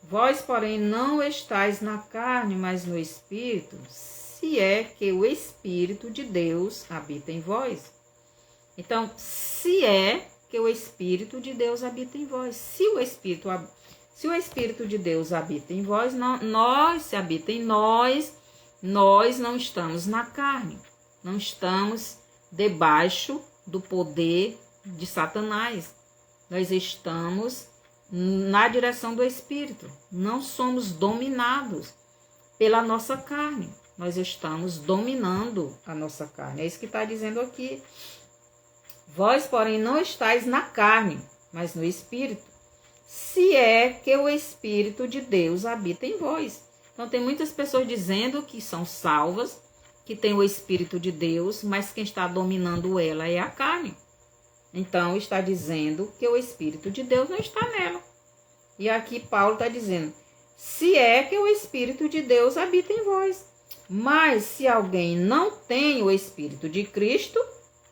Vós, porém, não estáis na carne, mas no Espírito, se é que o Espírito de Deus habita em vós. Então, se é que o Espírito de Deus habita em vós. Se o Espírito de Deus habita em vós, se habita em nós não estamos na carne, não estamos debaixo do poder de Satanás. Nós estamos na direção do Espírito. Não somos dominados pela nossa carne. Nós estamos dominando a nossa carne. É isso que está dizendo aqui. Vós, porém, não estáis na carne, mas no Espírito, se é que o Espírito de Deus habita em vós. Então, tem muitas pessoas dizendo que são salvas, que tem o Espírito de Deus, mas quem está dominando ela é a carne. Então, está dizendo que o Espírito de Deus não está nela. E aqui Paulo está dizendo, se é que o Espírito de Deus habita em vós. Mas se alguém não tem o Espírito de Cristo,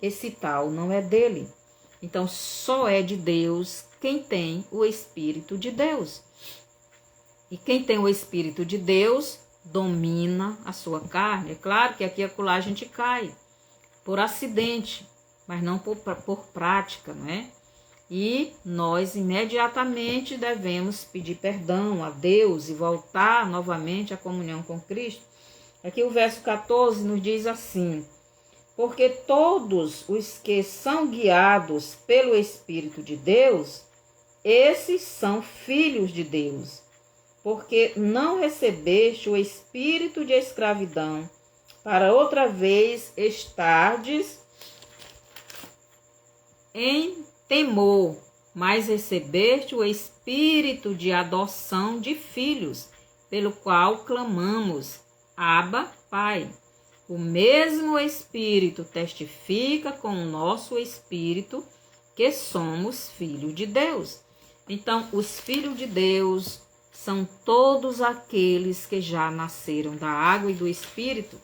esse tal não é dele. Então, só é de Deus quem tem o Espírito de Deus. E quem tem o Espírito de Deus domina a sua carne. É claro que aqui e acolá a gente cai por acidente, mas não por prática, não é? E nós imediatamente devemos pedir perdão a Deus e voltar novamente à comunhão com Cristo. Aqui o verso 14 nos diz assim: porque todos os que são guiados pelo Espírito de Deus, esses são filhos de Deus. Porque não recebeste o espírito de escravidão, para outra vez estardes em temor, mas recebeste o espírito de adoção de filhos, pelo qual clamamos, Abba, Pai. O mesmo Espírito testifica com o nosso espírito que somos filhos de Deus. Então, os filhos de Deus são todos aqueles que já nasceram da água e do Espírito.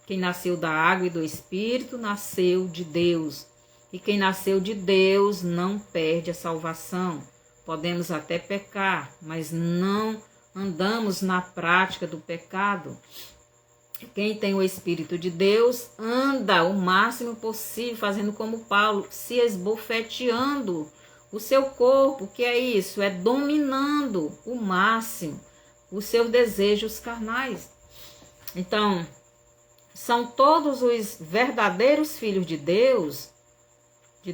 Quem nasceu da água e do Espírito nasceu de Deus. E quem nasceu de Deus não perde a salvação. Podemos até pecar, mas não andamos na prática do pecado. Quem tem o Espírito de Deus anda o máximo possível, fazendo como Paulo, se esbofeteando o seu corpo, que é isso? É dominando o máximo os seus desejos carnais. Então, são todos os verdadeiros filhos de Deus, que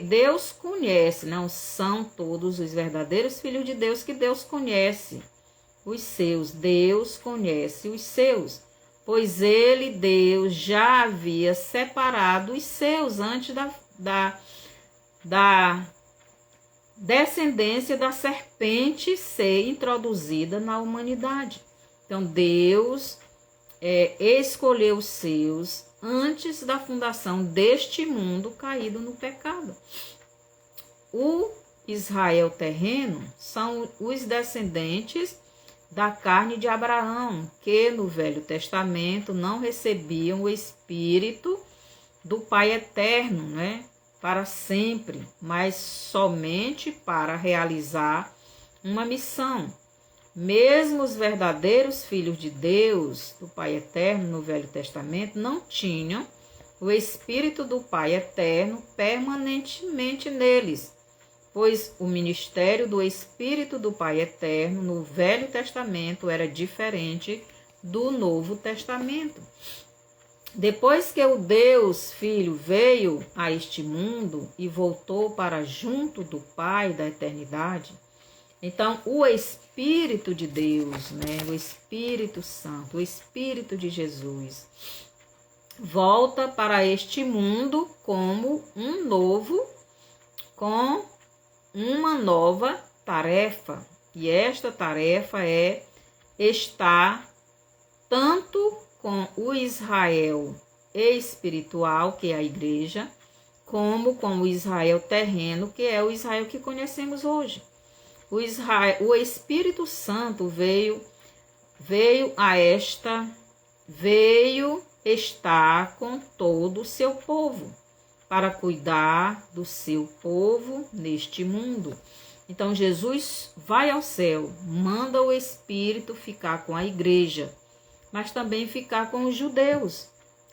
Deus conhece, não são todos os verdadeiros filhos de Deus que Deus conhece. Os seus, Deus conhece os seus, pois ele, Deus, já havia separado os seus antes da descendência da serpente ser introduzida na humanidade. Então, Deus escolheu os seus antes da fundação deste mundo caído no pecado. O Israel terreno são os descendentes da carne de Abraão, que no Velho Testamento não recebiam o Espírito do Pai eterno, né, para sempre, mas somente para realizar uma missão. Mesmo os verdadeiros filhos de Deus, do Pai eterno no Velho Testamento, não tinham o Espírito do Pai eterno permanentemente neles, pois o ministério do Espírito do Pai eterno no Velho Testamento era diferente do Novo Testamento. Depois que o Deus Filho veio a este mundo e voltou para junto do Pai da eternidade, então o Espírito de Deus, né, o Espírito Santo, o Espírito de Jesus, volta para este mundo como com uma nova tarefa. E esta tarefa é estar tanto com o Israel espiritual, que é a igreja, como com o Israel terreno, que é o Israel que conhecemos hoje. O Espírito Santo veio estar com todo o seu povo, para cuidar do seu povo neste mundo. Então, Jesus vai ao céu, manda o Espírito ficar com a igreja, mas também ficar com os judeus,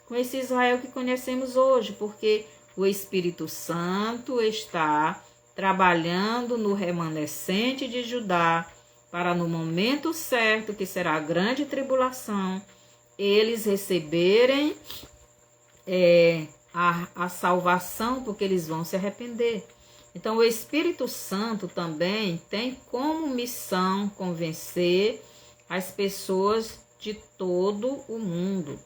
com esse Israel que conhecemos hoje, porque o Espírito Santo está trabalhando no remanescente de Judá, para no momento certo, que será a grande tribulação, eles receberem a salvação, porque eles vão se arrepender. Então, o Espírito Santo também tem como missão convencer as pessoas de todo o mundo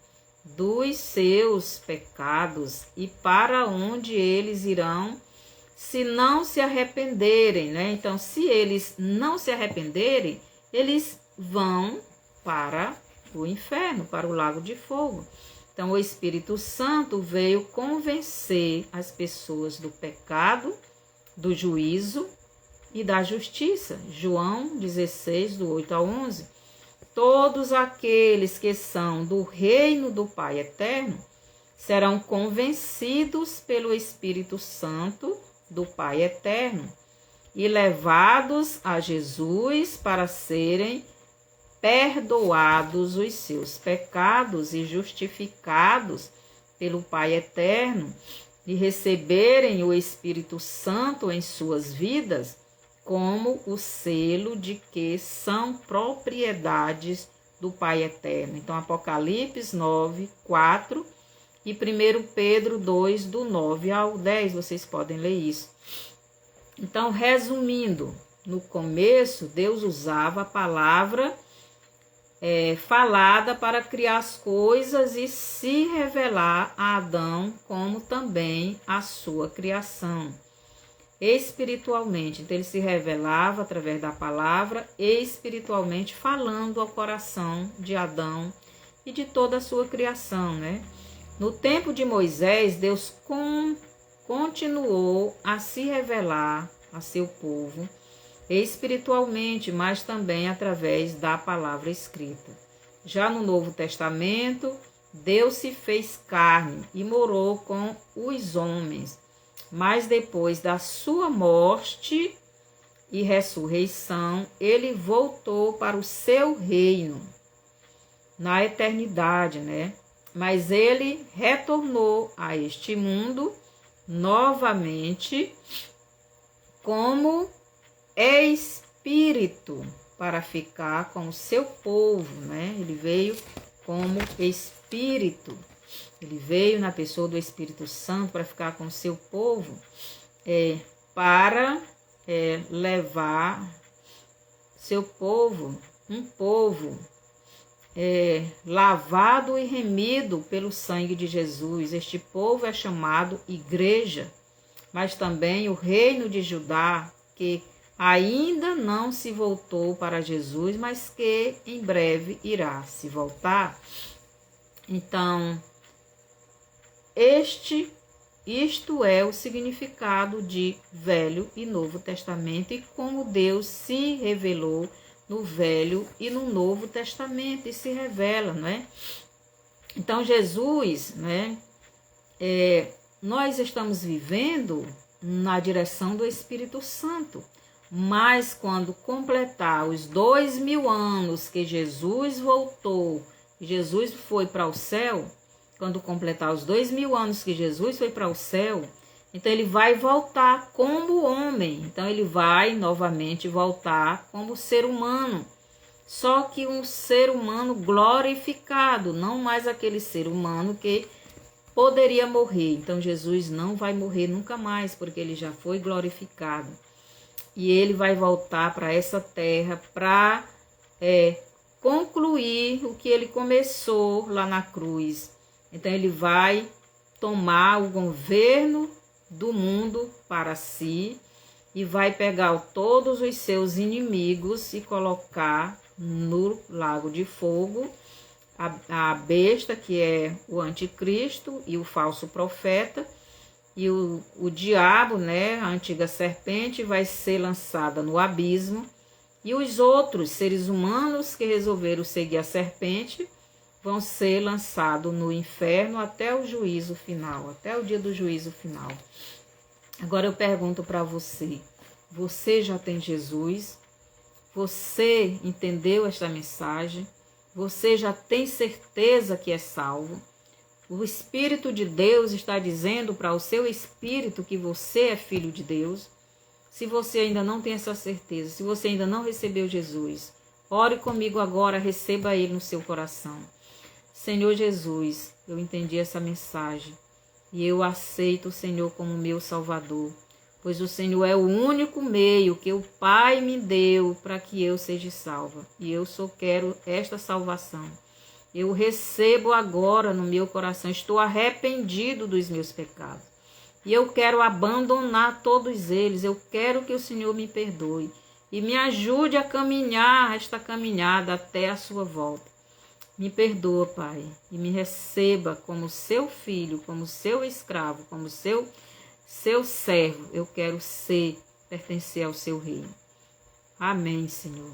dos seus pecados e para onde eles irão se não se arrependerem, né? Então, se eles não se arrependerem, eles vão para o inferno, para o lago de fogo. Então, o Espírito Santo veio convencer as pessoas do pecado, do juízo e da justiça. João 16, do 8 ao 11. todos aqueles que são do reino do Pai eterno serão convencidos pelo Espírito Santo do Pai eterno e levados a Jesus para serem perdoados os seus pecados e justificados pelo Pai eterno e receberem o Espírito Santo em suas vidas como o selo de que são propriedades do Pai eterno. Então, Apocalipse 9, 4 e 1 Pedro 2, do 9 ao 10, vocês podem ler isso. Então, resumindo, no começo, Deus usava a palavra falada para criar as coisas e se revelar a Adão, como também a sua criação. Espiritualmente, então ele se revelava através da palavra e espiritualmente falando ao coração de Adão e de toda a sua criação, né? No tempo de Moisés, Deus continuou a se revelar a seu povo espiritualmente, mas também através da palavra escrita. Já no Novo Testamento, Deus se fez carne e morou com os homens, mas depois da sua morte e ressurreição, ele voltou para o seu reino na eternidade, né? Mas ele retornou a este mundo novamente como Espírito para ficar com o seu povo, né? Ele veio como Espírito. Ele veio na pessoa do Espírito Santo para ficar com o seu povo, para levar seu povo, um povo lavado e remido pelo sangue de Jesus. Este povo é chamado igreja, mas também o reino de Judá, que ainda não se voltou para Jesus, mas que em breve irá se voltar. Então, isto é o significado de Velho e Novo Testamento e como Deus se revelou no Velho e no Novo Testamento e se revela, não é? Então, Jesus, né? Nós estamos vivendo na direção do Espírito Santo, mas quando completar os 2000 anos que Jesus voltou, Jesus foi para o céu, quando completar os 2000 anos que Jesus foi para o céu, então ele vai voltar como homem, então ele vai novamente voltar como ser humano, só que um ser humano glorificado, não mais aquele ser humano que poderia morrer. Então Jesus não vai morrer nunca mais, porque ele já foi glorificado. E ele vai voltar para essa terra para concluir o que ele começou lá na cruz. Então ele vai tomar o governo do mundo para si e vai pegar todos os seus inimigos e colocar no lago de fogo. A besta, que é o anticristo e o falso profeta, e o diabo, né, a antiga serpente, vai ser lançada no abismo, e os outros seres humanos que resolveram seguir a serpente vão ser lançados no inferno até o juízo final, até o dia do juízo final. Agora eu pergunto para você, você já tem Jesus? Você entendeu esta mensagem? Você já tem certeza que é salvo? O Espírito de Deus está dizendo para o seu espírito que você é filho de Deus. Se você ainda não tem essa certeza, se você ainda não recebeu Jesus, ore comigo agora, receba Ele no seu coração. Senhor Jesus, eu entendi essa mensagem e eu aceito o Senhor como meu Salvador, pois o Senhor é o único meio que o Pai me deu para que eu seja salva. E eu só quero esta salvação. Eu recebo agora no meu coração, estou arrependido dos meus pecados. E eu quero abandonar todos eles. Eu quero que o Senhor me perdoe e me ajude a caminhar esta caminhada até a sua volta. Me perdoa, Pai, e me receba como seu filho, como seu escravo, como seu servo. Eu quero pertencer ao seu reino. Amém, Senhor.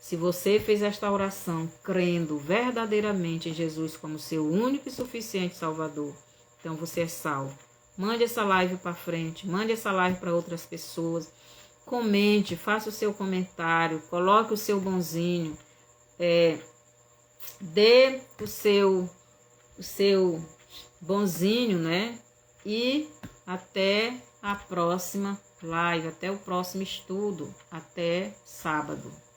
Se você fez esta oração crendo verdadeiramente em Jesus como seu único e suficiente Salvador, então você é salvo. Mande essa live para frente, mande essa live para outras pessoas. Comente, faça o seu comentário, coloque o seu bonzinho, dê o seu bonzinho, né? E até a próxima live, até o próximo estudo, até sábado.